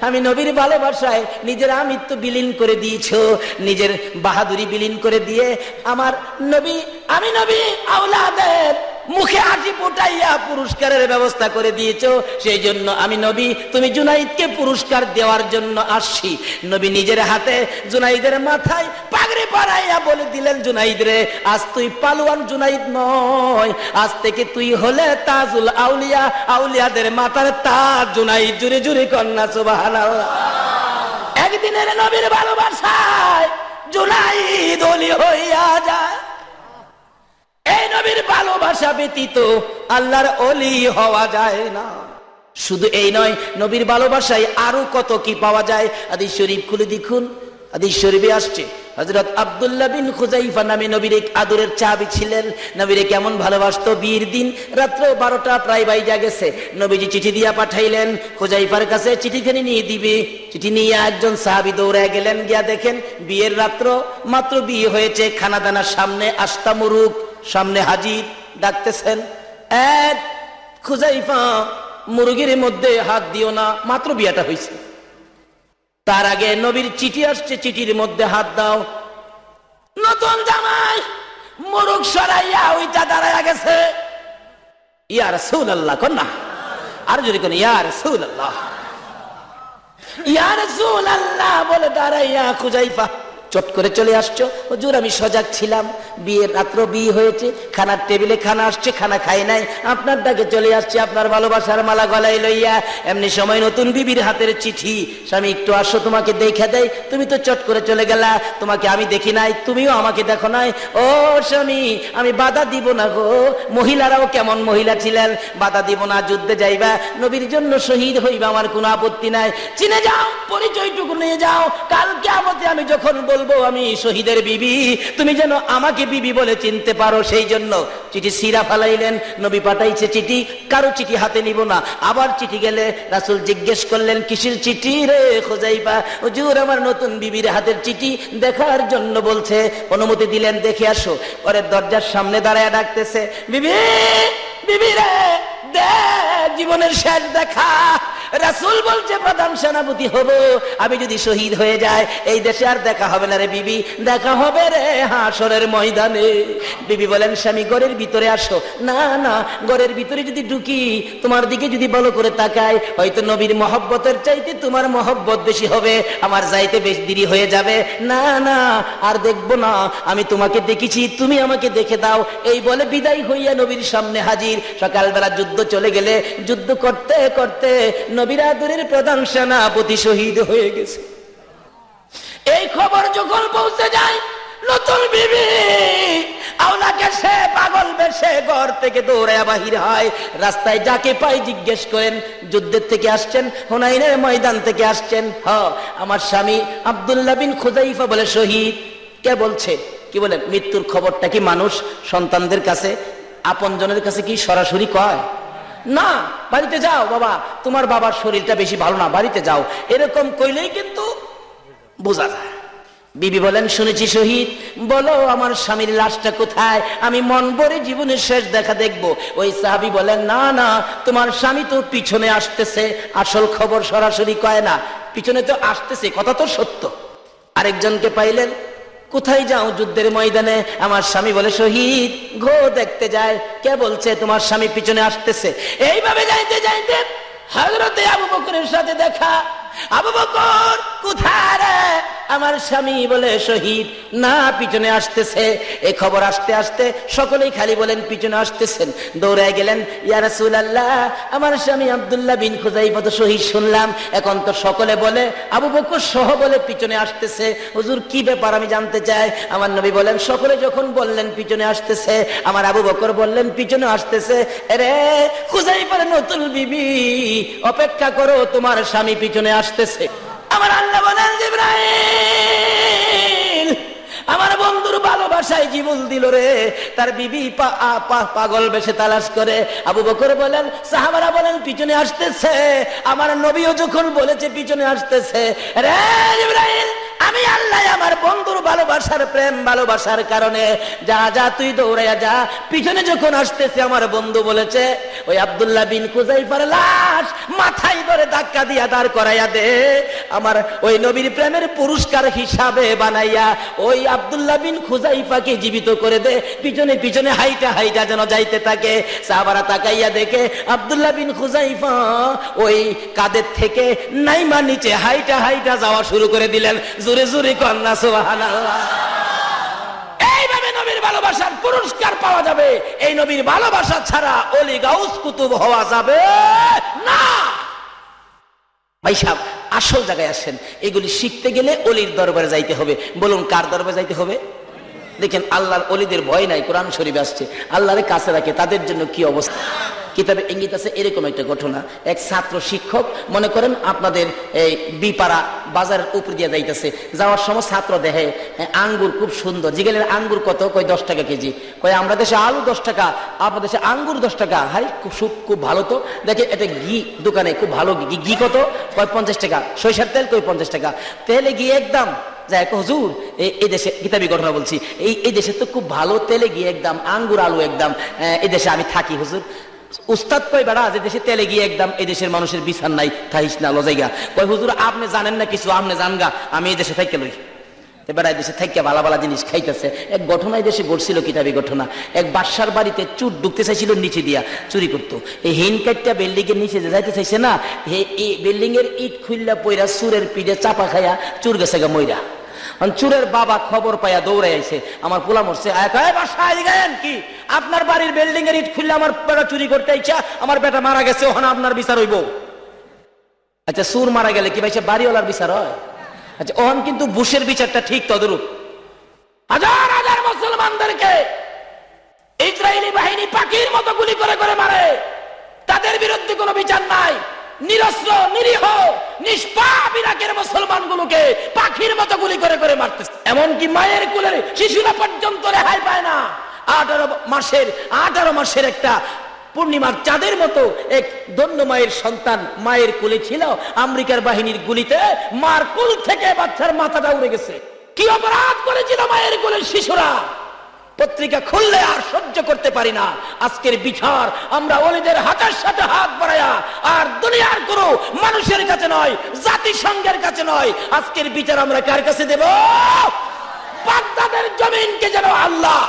আমি নবীর ভালোবাসায় নিজের আমিত্ব বিলীন করে দিয়েছো, নিজের বাহাদুরি বিলীন করে দিয়ে আমার নবী আমি নবী আওলাদের মুখে হাসি ফুটাইয়া পুরস্কারের ব্যবস্থা করে দিয়েছো। সেই জন্য আমি নবী তুমি জুনাইদকে পুরস্কার দেওয়ার জন্য আসছি। নবী নিজের হাতে জুনাইদের মাথায় পাগড়ি পরাইয়া বলে দিলেন জুনাইদ রে আজ তুই পালোয়ান জুনাইদ নয়, আজ থেকে তুই হলে তাজুল আউলিয়া, আউলিয়াদের মাথার তাজ জুনাইদ। জুরে জুরে কন্যা সুবহানাল্লাহ। একদিনের নবীর ভালোবাসায় জুনাইদ ওলি হইয়া যায়। এই নবীর ভালোবাসা ব্যতীত আল্লাহর ওলি হওয়া যায় না। শুধু এই নয়, নবীর ভালোবাসায় আরো কত কি পাওয়া যায়। হাদিস শরীফ খুলে দেখুন, হাদিস শরীফে আসছে হযরত আব্দুল্লাহ বিন খুযাইফা নামে নবীর এক আদরের চাবি ছিলেন। নবীরে কেমন ভালোবাসতো, বিয়ের দিন রাত্র 12টা প্রায় বাইজা গেছে, নবীজি চিঠি দিয়া পাঠাইলেন খুযাইফার কাছে চিঠিখানি নিয়ে দিবে। চিঠি নিয়ে একজন সাহাবী দৌড়ে গেলেন, গিয়া দেখেন বিয়ের রাত্র, মাত্র বিয়ে হয়েছে, খানা দানার সামনে আস্তা মুরুক সামনে হাজির, ডাকতেছেন, এক খুজাইফা মুরগির মধ্যে হাত দিও না, মাত্র বিয়াটা হয়েছে, তার আগে নবীর চিঠি আসছে, চিঠির মধ্যে হাত দাও। নতুন জামাই মুরগ সরাইয়া ওইটা দাঁড়ায়া গেছে, ইয়া রাসূলুল্লাহ কোন না, আর যদি কোন ইয়া রাসূলুল্লাহ, ইয়া রাসূলুল্লাহ বলে দাঁড়াইয়া খুজাইফা চট করে চলে আসছো। হুজুর আমি সজাগ ছিলাম, বিয়ের রাত্র বিয়ে হয়েছে, খানার টেবিলে খানা আসছে, খানা খাই নাই, আপনার ডাকে চলে আসছে আপনার ভালোবাসার মালা গলায় লইয়া। এমনি সময় নতুন বিবির হাতের চিঠি, স্বামী একটু আসো তোমাকে দেখা দেয়, তুমি তো চট করে চলে গেলা, তোমাকে আমি দেখি নাই, তুমিও আমাকে দেখো নাই। ও স্বামী আমি বাধা দিব না গো, মহিলারাও কেমন মহিলা ছিলেন, বাধা দিব না, যুদ্ধে যাইবা, নবীর জন্য শহীদ হইবা, আমার কোনো আপত্তি নাই, চিনে যাও, পরিচয়টুকু নিয়ে যাও, কাল কিয়ামতে আমি যখন বলবো আমি শহীদের বিবি, তুমি যেন আমাকে বিবি বলে চিনতে পারো, সেই জন্য চিঠি সিরা ফালাইলেন। নবী পাঠাইছে চিঠি, কারো চিঠি হাতে নিব না। আবার চিঠি গেলে রাসূল জিজ্ঞেস করলেন, কিসের চিঠি রে খুজাইফা? হুজুর আমার নতুন বিবির হাতের চিঠি দেখার জন্য বলছে। অনুমতি দিলেন, দেখে আসো। পরে দরজার সামনে দাঁড়ায় ডাকতেছে, বিবি বিবি রে দেখ জীবনের শেষ দেখা। রাসূল বলছে প্রধান সেনাপতি হব, আমি যদি শহীদ হয়ে যায় এই দেশে আর দেখা হবে না রে বিবি, দেখা হবে রে হাসরের ময়দানে। বিবি বলেন, স্বামী ঘরের ভিতরে আসো। না না, ঘরের ভিতরে যদি ঢুকি তোমার দিকে যদি ভালো করে তাকাই, হয়তো নবীর মহব্বতের চাইতে তোমার মহব্বত বেশি হবে, আমার যাইতে বেশ দেরি হয়ে যাবে। না না আর দেখবো না, আমি তোমাকে দেখেছি, তুমি আমাকে দেখে দাও। এই বলে বিদায় হইয়া নবীর সামনে হাজির। সকালবেলা যুদ্ধ চলে গেলে যুদ্ধ করতে করতে নবীর আদরের প্রধান সেনাপতি শহীদ হয়ে গেছে। এই খবর যখন পৌঁছে যায়, নতুন বিবি আওলাকে সে পাগল বেশে ঘর থেকে দৌড়ায় বাহির হয়। রাস্তায় যাকে পাই জিজ্ঞেস করেন, যুদ্ধের থেকে আসছেন, হুনাইনের ময়দান থেকে আসছেন? আমার স্বামী আব্দুল্লাহ বিন খুজাইফা বলে শহীদ। কে বলছে? কি বলেন, মৃত্যুর খবরটা কি মানুষ সন্তানদের কাছে, আপনজনের কাছে কি সরাসরি কয়? না, বাড়িতে যাও বাবা, তোমার বাবার শরীরটা বেশি ভালো না, বাড়িতে যাও, এরকম কইলেই কিন্তু বোঝা যায়। বিবি বলেন, শুনেছি শহীদ, বলো আমার স্বামীর লাশটা কোথায়, আমি মন ভরে জীবনের শেষ দেখা দেখবো। ওই সাহাবী বলেন, না না, তোমার স্বামী তো পিছনে আসতেছে, আসল খবর সরাসরি কয় না, পিছনে তো আসতেছে, কথা তো সত্য। আরেকজনকে পাইলেন, কোথায় যাও? যুদ্ধের ময়দানে। আমার স্বামী বলে শহীদ, ঘো দেখতে যায়। কে বলছে? তোমার স্বামী পিছনে আসতেছে। এইভাবে যাইতে যাইতে হযরতে আবু বকরের সাথে দেখা। আবু বকর কোথায় রে? আমার স্বামী বলে শহীদ। না, পিছনে আসতেছে। এই খবর আসতে আসতে সকলেই খালি বলেন পিছনে আসতেছেন। দৌড়ায় গেলেন, ইয়া রাসূলুল্লাহ আমার স্বামী আব্দুল্লাহ বিন খুজাইফা তো শহীদ শুনলাম, এখন তো সকলে বলে আবু বকর সহ বলে পিছনে আসতেছে, হুজুর কি ব্যাপার আমি জানতে চাই। আমার নবী বলেন, সকলে যখন বললেন পিছনে আসতেছে, আমার আবু বকর বললেন পিছনে আসতেছে। আরে খুজাইফার নতুন বিবি, অপেক্ষা করো, তোমার স্বামী পিছনে আসতেছে। আমার আল্লাহ বলেন, জিবরাইল আমার বন্ধুর ভালোবাসায় জীবন দিল রে, তার বিবি পাগল বেশে তালাশ করে। আবু বকর বলেন, সাহাবারা বলেন পিছনে আসতেছে। আমার নবীও যখন বলেছে পিছনে আসতেছে, রে জিবরাইল আমি আল্লাহ আমার বন্ধুর ভালোবাসার প্রেম ভালোবাসার কারণে যা যা তুই দৌড়াইয়া যা, পিছনে যখন আসতেছে আমার বন্ধু বলেছে ওই আব্দুল্লাহ বিন খুজাইফার লাশ মাথায় ধরে ধাক্কা দিয়া দাঁড় করাইয়া দে, আমার ওই নবীর প্রেমের পুরস্কার হিসাবে বানাইয়া ওই আব্দুল্লাহ বিন খুজাইফাকে জীবিত করে দে। পিছনে পিছনে হাইটা হাইটা যেন যাইতে থাকে। সাহাবারা তাকাইয়া দেখে আব্দুল্লাহ বিন খুজাইফা ওই কাদের থেকে নাইমা নিচে হাইটা হাইটা যাওয়া শুরু করে দিলেন। জোরে জোরে কন্যা সুবহানাল্লাহ। এইভাবে নবীর ভালোবাসার পুরস্কার পাওয়া যাবে। এই নবীর ভালোবাসা ছাড়া ওলি গাউস কুতুব হওয়া যাবে না। ভাই সাহেব, আসল জায়গায় আসেন। এগুলি শিখতে গেলে অলির দরবারে যাইতে হবে। বলুন কার দরবারে যাইতে হবে? দেখেন আল্লাহর অলিদের ভয় নাই, কোরআন শরীফে আসছে। আল্লাহরে কাছে রাখে, তাদের জন্য কি অবস্থা। কিতাবে ইঙ্গিত আছে এরকম একটা ঘটনা। এক ছাত্র শিক্ষক, মনে করেন আপনাদের এই বিপাড়া বাজারের উপর দিয়ে যাইতেছে, যাওয়ার সময় ছাত্র দেখে আঙ্গুর খুব সুন্দর। জিগেলের আঙ্গুর কত? কয় 10 টাকা কেজি। কয় আমরা দেশে আলু 10 টাকা, আপনার দেশে আঙ্গুর 10 টাকা। হাই খুব ভালো তো। দেখে এটা ঘি দোকানে খুব ভালো ঘি কত? কয় 50 টাকা। সরিষার তেল কই 50 টাকা। তেলে ঘি একদম যাই হুজুর এই দেশে কিতাবি ঘটনা বলছি, এই দেশে তো খুব ভালো তেলে গিয়ে একদম আঙ্গুর আলু একদম, এই দেশে আমি থাকি হুজুর। উস্তাদ কয় বেড়া যে দেশে তেলে গিয়ে একদম এই দেশের মানুষের বিচার নাই, থাইস না লজাইগা। কয় হুজুর আপনি জানেন না কিছু, আপনি জানগা, আমি এই দেশে থাইকে লই। এবার এই দেশে থাইকে ভালো ভালো জিনিস খাইতেছে। এক ঘটনা এই দেশে ঘটছিল, কিতাবি ঘটনা। এক বাদশার বাড়িতে চুর ঢুকতে চাইছিল নিচে দিয়া, চুরি করতো। এই হিন কাটটা বিল্ডিং এর নিচে যে যাইতে চাইছে না, এই বিল্ডিং এর ইট খুললা পইরা চুরের পিঠে চাপা খাইয়া চুর গেছে গা মইরা। চুরের বাবা খবর পাইয়া দৌড়ে আইছে, আমার পোলা মরছে। কি আপনার বাড়ির বিল্ডিং এর ইট খুললে আমার বেটা চুরি করতে ইচ্ছা, আমার বেটা মারা গেছে, ওখানে আপনার বিচার হইব। আচ্ছা চুর মারা গেলে কি ভাই বাড়িওয়ালার বিচার হয়? আচ্ছা ওখান কিন্তু বুশের বিচারটা ঠিক তদরূপ। হাজার হাজার মুসলমানদেরকে ইসরায়েলি বাহিনী পাখির মতো গুলি করে করে মারে, তাদের বিরুদ্ধে কোনো বিচার নাই। নিরস্ত্র নিরীহ নিষ্পাপ ইরাকের মুসলমানগুলোকে পাখির মতো গুলি করে করে মারতেছে। এমনকি মায়ের কোলের শিশুরা পর্যন্ত রেহাই পায় না। 18 মাসের একটা পূর্ণিমার চাঁদের মতো এক ধন্য মায়ের সন্তান মায়ের কোলে ছিল, আমেরিকার বাহিনীর গুলিতে মার কোল থেকে বাচ্চার মাথাটা উড়ে গেছে। কি অপরাধ করেছিল মায়ের কোলের শিশুরা? পত্রিকা খুললে আর সহ্য করতে পারি না। আজকের বিচার আমরা ওলিদের হাতের সাথে হাত বাড়ায়া, আর দুনিয়ার কোনো মানুষের কাছে নয়, জাতিসংঘের কাছে নয়, আজকের বিচার আমরা কার কাছে দেব? বাগদাদের জমিনকে যেন আল্লাহ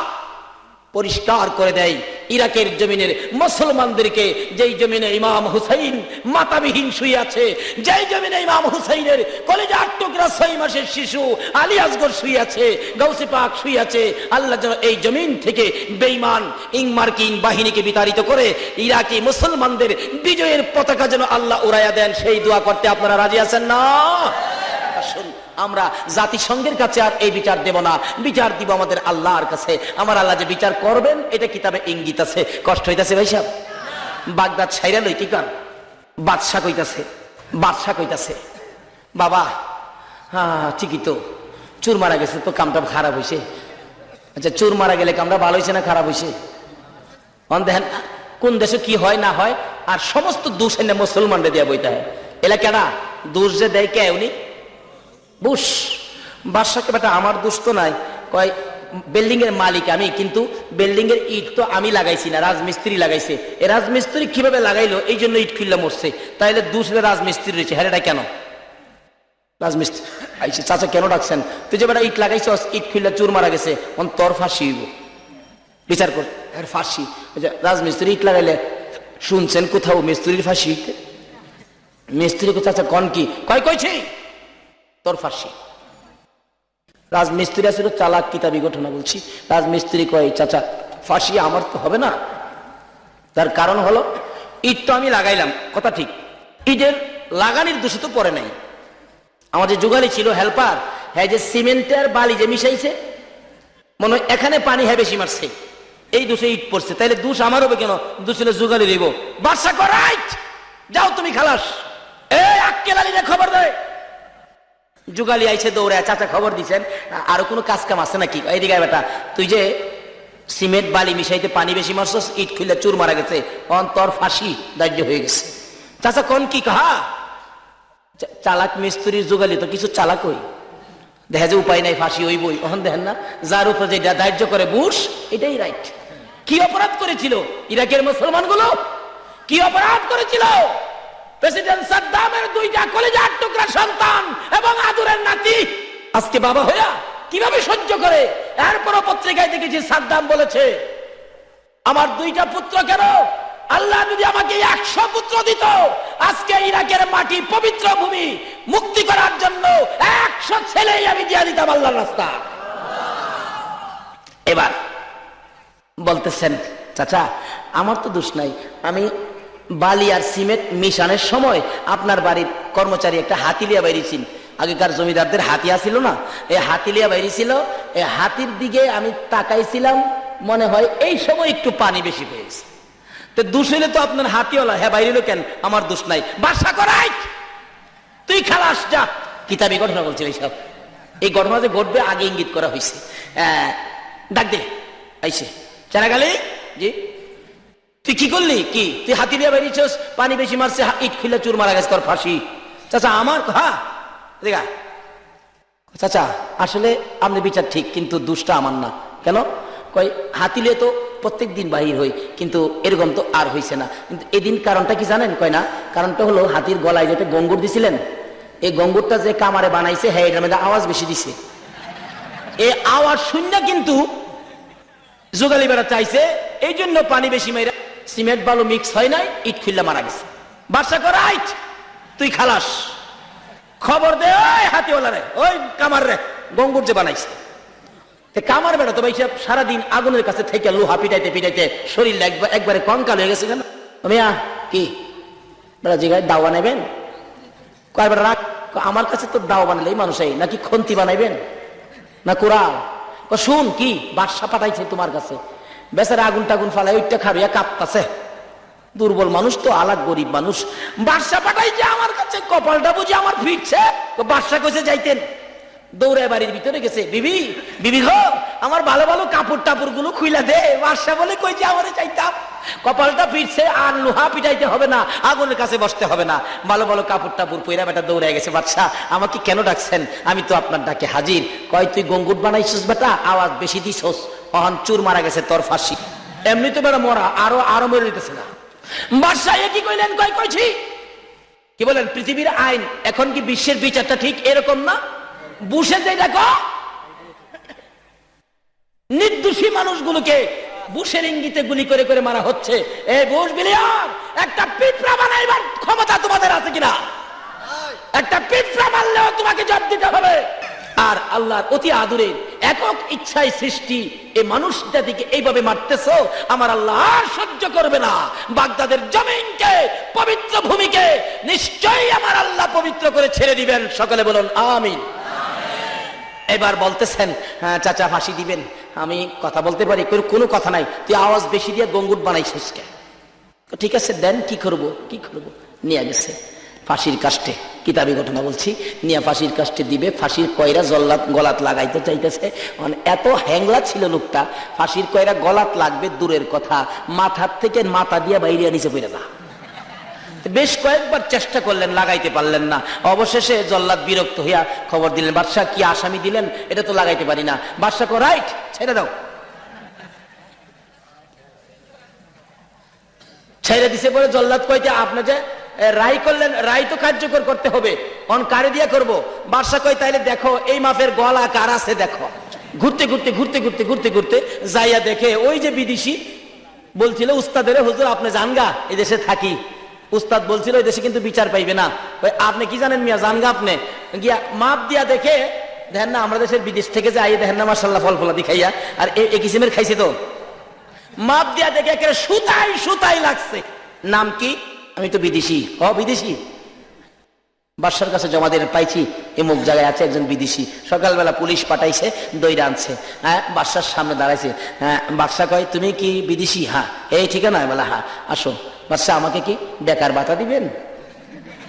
পরিষ্কার করে দেয়। ইরাকের জমিনের মুসলমানদেরকে, যেই জমিনে ইমাম হুসাইন মাতাবিহীন শুয়ে আছে, যেই জমিনে ইমাম হুসাইনের কলিজার টুকরা 6 মাসের শিশু আলী আসগর শুয়ে আছে, গাউসে পাক শুয়ে আছে, আল্লাহ যেন এই জমিন থেকে বেঈমান ইংমার্কিন বাহিনীকে বিতাড়িত করে ইরাকি মুসলমানদের বিজয়ের পতাকা যেন আল্লাহ উড়াইয়া দেন, সেই দোয়া করতে আপনারা রাজি আছেন না? আসুন আমরা জাতিসংঘের কাছে আর এই বিচার দেব না, বিচার দিব আমাদের আল্লাহর কাছে। আমার আল্লাহ যে বিচার করবেন এটা কিতাবে ইঙ্গিত আছে। কষ্ট হইতাছে ভাই সাহেব? বাগদাদ ছাইরা লই কি কান? বাদশা কইতাছে বাবা হ্যাঁ ঠিকই তো, চুর মারা গেছে তো কামটা খারাপ হয়েছে। আচ্ছা চুর মারা গেলে কামটা ভালো হয়েছে না খারাপ হয়েছে? দেখেন কোন দেশে কি হয় না হয়, আর সমস্ত দোষ এনে মুসলমানদের দেওয়া বইতে হয়। এলাকাটা দোষ যে দেয় কে? উনি বুশ। বাদশাকে বেটা আমার দোষ তো নাই, কয় বিল্ডিং এর মালিক আমি, কিন্তু বিল্ডিং এর ইট তো আমি লাগাইছি না, রাজমিস্ত্রি লাগাইছে। এই রাজমিস্ত্রি কিভাবে লাগাইলো এই জন্য ইট খুললা মরছে, তাইলে দোষ রাজমিস্ত্রি রয়েছে। হ্যাঁ এটা কেন রাজমিস্ত্রি আইসে? চাচা কেন ডাকছেন? তুই যে বেটা ইট লাগাইছ, ইট খুললা চুর মারা গেছে, তোর ফাঁসি হইব, বিচার কর ফাঁসি। রাজমিস্ত্রি ইট লাগাইলে শুনছেন কোথাও মিস্ত্রির ফাঁসি হইতে? মিস্ত্রি চাচা কন কি? কইছে তোর ফাঁসি। রাজমিস্ত্রি আসলে চালাক, কিতাবি ঘটনা বলছি। রাজমিস্ত্রি কয় চাচা ফাঁসি আমার তো হবে না, তার কারণ হলো ইট তো আমি লাগাইলাম, কথা ঠিক, ইটের লাগানির দোষে তো পড়ে নাই। আমার যে যুগালি ছিল হেল্পার, হ্যাঁ যে সিমেন্টের বালি যে মিশাইছে, মনে হয় এখানে পানি হ্যাঁ বেশি মারছে, এই দোষে ইট পড়ছে, তাইলে দোষ আমার হবে কেন? দোষ হলে যুগালি রইব। বাদশা করাই যাও তুমি খালাস। এই আক্কেল আলীরে খবর দেয়। যুগালি আইছে দৌড়ে, চাচা খবর দিচ্ছেন আরো কোনো কাজ কাম আছে নাকি? এইদিকে বেটা তুই যে সিমেন্ট বালি মিশাইতে পানি বেশি মারছস, ইট খুললে চুর মারা গেছে, তোর ফাঁসি দাহ্য হয়ে গেছে। চাচা কোন কি কাহা? চালাক মিস্ত্রি যুগালি তো কিছু চালাক হই, দেখা যায় উপায় নাই ফাঁসি হইবই। ওখান দেখেন না যার উপর যে দাহ্য করে বুশ, এটাই রাইট। কি অপরাধ করেছিল ইরাকের মুসলমানগুলো? কি অপরাধ করেছিল? প্রেসিডেন্ট সাদ্দামের 2টা কলিজার টুকরা সন্তান এবং আদরের নাতি আজকে বাবা হইয়া কিভাবে সহ্য করে? এরপরও পত্রিকায় দেখেছি সাদ্দাম বলেছে আমার 2টা পুত্র কেন, আল্লাহ যদি আমাকে 100 পুত্র দিত, আজকে ইরাকের মাটি পবিত্র ভূমি মুক্তি করার জন্য 100 ছেলেই আমি দিয়ে দিতাম আল্লাহর রাস্তা। এবার বলতেছেন চাচা আমার তো দোষ নাই, আমি বালি আর সিমেন্ট মিশানোর সময় আপনার বাড়ির কর্মচারী একটা হাতিলিয়া বাইরেছিল, আগেকার জমিদারদের হাতি আসিল না, এই হাতিলিয়া বাইরেছিল, এই হাতির দিকে আমি তাকাইছিলাম, মনে হয় এই সময় একটু পানি বেশি পেয়েছে। তো দোষ হইলে তো আপনার হাতিওয়ালা, হ্যাঁ বাইরেল কেন? আমার দোষ নাই। বাসা করাই তুই খালাস যা। কিতাবি ঘটনা বলছে এইসব, এই ঘটনা যে ঘটবে আগে ইঙ্গিত করা হয়েছে। ডাক দে আইসে চারাগালি, জি তুই কি করলি? কি তুই হাতি দিয়ে বেরিয়েছিস, পানি বেশি মারছে, ইট খুলে চুর মারা গেছে, তোর ফাঁসি। চাচা আমার দেখা চাচা আসলে আপনি বিচার ঠিক, কিন্তু দুষ্টা আমার না। কেন? কয় হাতিলে তো প্রত্যেক দিন বাহির হই, কিন্তু এরকম তো আর হইছে না। কিন্তু এদিন কারণটা কি জানেন? কয় না, কারণটা হলো হাতির গলায় যেটা গঙ্গুর দিছিলেন, এই গঙ্গুরটা যে কামারে বানাইছে, হ্যাঁ এটার মধ্যে আওয়াজ বেশি দিছে। এই আওয়াজ শূন্য কিন্তু যোগালি বেড়া চাইছে, এই জন্য পানি বেশি মেরা, সিমেন্ট বালু মিক্স হয় নাই, ইট খুললা মারা গেছে। বাদশা করে আইট তুই খালাস, খবর দে ওই হাতিওয়ালারে, ওই কামার রে, গঙ্গুর যে বানাইছে। কামার বেড়া তো ভাই সারাদিন আগুনের কাছে থেকে লোহা পিটাইতে পিটাইতে শরীর একবারে কঙ্কাল হয়ে গেছে। কেন মিয়া কি বেড়া জিগায় দাওয়া নেবেন? কয় বেড়া রাখ, আমার কাছে তো দাও বানালেই মানুষ, এই নাকি খন্তি বানাইবেন না কোরআন? শুন কি বাদশা পাঠাইছে তোমার কাছে, বেচারা আগুন টাগুন ফালাই ওইটা খাবিয়া কাঁপতাছে, দুর্বল মানুষ তো, আলাগ গরিব মানুষ। বাদশা পাঠাইছে আমার কাছে, কপালটা বুঝি আমার ফিরছে। বাদশা কইছে যাইতেন, দৌড়ে বাড়ির ভিতরে গেছে, বিবি বিবি গো আমার ভালো ভালো কাপড় টাপড় গুলো খুইলা দে। বাদশা বলে কই যে আমারে চাইতাম, কপালটা ফিরছে, আর লোহা পিটাইতে হবে না, আগুনের কাছে বসতে হবে না, ভালো ভালো কাপড় টাপড় পইরা বেটা দৌড়ে গেছে। বাদশা আমাকে কেন ডাকছেন? আমি তো আপনার ডাকে হাজির। কয় তুই গঙ্গুট বানাইছিস বেটা, আওয়াজ বেশি দিছস, অহন চুর মারা গেছে তোর ফাঁসি। এমনি তো বেটা মরা, আরো মরে দিতেছে না। বাদশা কি কইলেন? কইছি কি বলেন? পৃথিবীর আইন এখন কি বিশ্বের বিচারটা ঠিক এরকম না? বুশে যে দেখো নির্দোষী মানুষগুলোকে বুশের ইঙ্গিতে গুলি করে করে মারা হচ্ছে। এই বুশ বিলিয়ন, একটা পিঁপড়া বানাইবার ক্ষমতা তোমাদের আছে কিনা? একটা পিঁপড়া মারলেও তোমাকে জবাব দিতে হবে। আর আল্লাহর অতি আদরের একক ইচ্ছায় সৃষ্টি এই মানুষ জাতিকে এইভাবে মারতেছো, আমার আল্লাহ আর সহ্য করবে না। বাগদাদের জমিনকে, পবিত্র ভূমিকে নিশ্চয়ই আমার আল্লাহ পবিত্র করে ছেড়ে দিবেন। সকলে বলুন আমিন। এবার বলতেছেন হ্যাঁ চাচা ফাঁসি দিবেন। আমি কথা বলতে পারি, কোনো কথা নাই, তুই আওয়াজ বেশি দিয়ে গঙ্গুট বানাইছিস কে? ঠিক আছে দেন, কি করব নিয়ে গেছে ফাঁসির কাস্টে, কিতাবি ঘটনা বলছি, নিয়ে ফাঁসির কাস্টে দিবে। ফাঁসির কয়রা জল্লাদ গলাত লাগাইতে চাইতেছে, মানে এত হ্যাংলা ছিল লোকটা, ফাঁসির কয়রা গলাত লাগবে দূরের কথা, মাথার থেকে মাথা দিয়ে বাইরে নিচে পড়ে যা। বেশ কয়েকবার চেষ্টা করলেন, লাগাইতে পারলেন না। অবশেষে জল্লাদ বিরক্ত হইয়া খবর দিলেন, বাদশাহ কি আসামি দিলেন? এটা তো লাগাইতে পারি না। বাদশাহ কো রাইট, ছেড়ে দাও। ছেড়ে দিছে পরে জল্লাদ কইতে, আপনি যে রায় করলেন, রায় তো কার্যকর করতে হবে, অন কারে দিয়া করব? বাদশাহ কই তাইলে দেখো এই মাপের গলা কার আছে দেখো। ঘুরতে ঘুরতে ঘুরতে ঘুরতে ঘুরতে ঘুরতে যাইয়া দেখে ওই যে বিদেশি বলছিল উস্তাদের, হুজুর আপনি জানগা এই দেশে থাকি, উস্তাদ বলছিল এই দেশে কিন্তু বিচার পাইবে না। আপনি কি জানেন মিয়া, জানগা আপনি গিয়া মাপ দিয়া দেখে দেখেন না, আমরা দেশের বিদেশ থেকে যে আইয়ে দেখেন না মাশাআল্লাহ ফল ফলাদি খাইয়া, আর এই কিসিমের খাইছে তো, মাপ দিয়া দেখে একেবারে সুতাই সুতাই লাগছে। নাম কি? আমি তো বিদেশি। বিদেশি? বাদশার কাছে জমা দিয়ে পাইছি এমুক জায়গায় আছে একজন বিদেশি। সকালবেলা পুলিশ পাঠাইছে, দইরা আনছে। হ্যাঁ, বাদশার সামনে দাঁড়াইছে। হ্যাঁ, বাদশা কয় তুমি কি বিদেশি? হ্যাঁ। এই ঠিকানা? বলে হ্যাঁ। আসো। বাদশা আমাকে কি বেকার ভাতা দিবেন?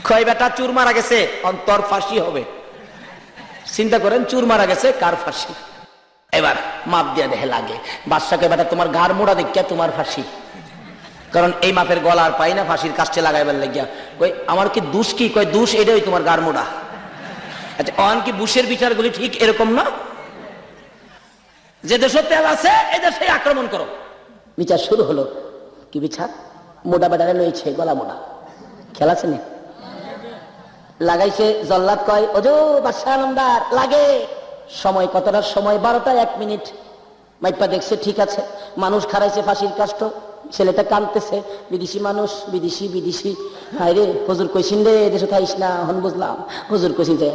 কয় বেটা চুর মারা গেছে, অন্তর ফাঁসি হবে। চিন্তা করেন, চুর মারা গেছে, কার ফাঁসি? এবার মাপ দিয়া দেখে লাগে। বাদশাকে বেটা তোমার ঘাড় মোড়া দেখিয়া তোমার ফাঁসি, কারণ এই মাপের গলা আর পাই না, ফাঁসির কাছে লাগাইবার লাগিয়া। কই আমার কি দোষ? কি কয় দোষ এটাই তোমার ঘাড় মোড়া। আচ্ছা অন কি বুশের বিচারগুলি ঠিক এরকম না? যে দেশে তেল আছে এই দেশে আক্রমণ করো। বিচার শুরু হলো। কি বিচার? মোটা বেটারে লইছে, গলা মোটা, খেলা আছে না, লাগাইছে। জল্লাদ কয় ওজো বাদশা আলমদার লাগে। সময় কতটা? সময় 12টা 1 মিনিট। মাইপা দেখছে ঠিক আছে, মানুষ খারাইছে ফাঁসির কাষ্ট, ছেলেটা কাঁদতেছে, বিদেশি মানুষ, বিদেশি বিদেশি। হায় রে হুজুর কইছিন রে এদেশে থাইস না, হন বুঝলাম হুজুর কইছিন যে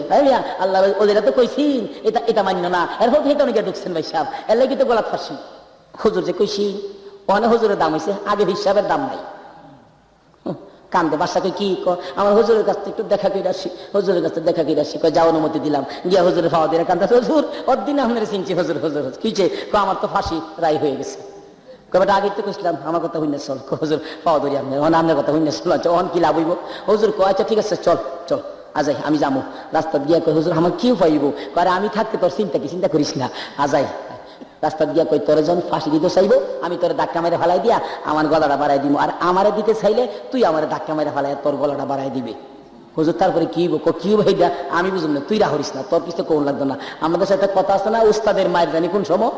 আল্লাহ ওদেরা তো কইছিন এটা এটা মান্য না, এর হোক এটা অনেকে ঢুকছেন ভাই সাহেব, এর লাগি তো গলাত ফাঁসি। হুজুর যে কইছি ওখানে হুজুরের দাম হয়েছে, আগে হিসাবের দাম নাই। কান্দে। বাদশাকে কি আমার হুজুরের কাছ থেকে একটু দেখা করে আসি, হুজুরের কাছে দেখা করে আসি। যা অনুমতি দিলাম। গিয়া হুজুরের পাওয়া দিয়ে কান্দা, হুজুর অদিনে আপনার চিনছি, হুজুর হুজুর কিছে আমার তো ফাঁসি রায় হয়ে গেছে। কবেটা আগে তো কইছিলাম আমার কথা হইনা চল। হুজুর পাওয়া ধরি আপনি, আপনার কথা হইনা চল। আচ্ছা অন কি লাভ হইব? হুজুর কয় আচ্ছা ঠিক আছে চল চল আজাই আমি যাবো। রাস্তা গিয়া কই হুজুর আমার কি পাইব? কারণ আমি থাকতে তোর চিন্তা কি, চিন্তা করিস না, আজাই। রাস্তা দিয়া কই তোরে যখন ফাঁসি দিতে চাইবো আমি তোর ধাক্কা মেরে ফেলাই দিয়া আমার গলাটা বাড়াই দিব, আর আমারে দিতে চাইলে তুই আমার ধাক্কা মেরে ফেলাই তোর গলাটা বাড়াই দিবে। হুজুর তারপরে কি কি ভাইটা আমি বুঝলাম না, তুই রাহরিস না, তোর কিছু কোন লাগতো না। আমাদের সাথে কথা আছে না, উস্তাদের মায়ের জানি কোন সময়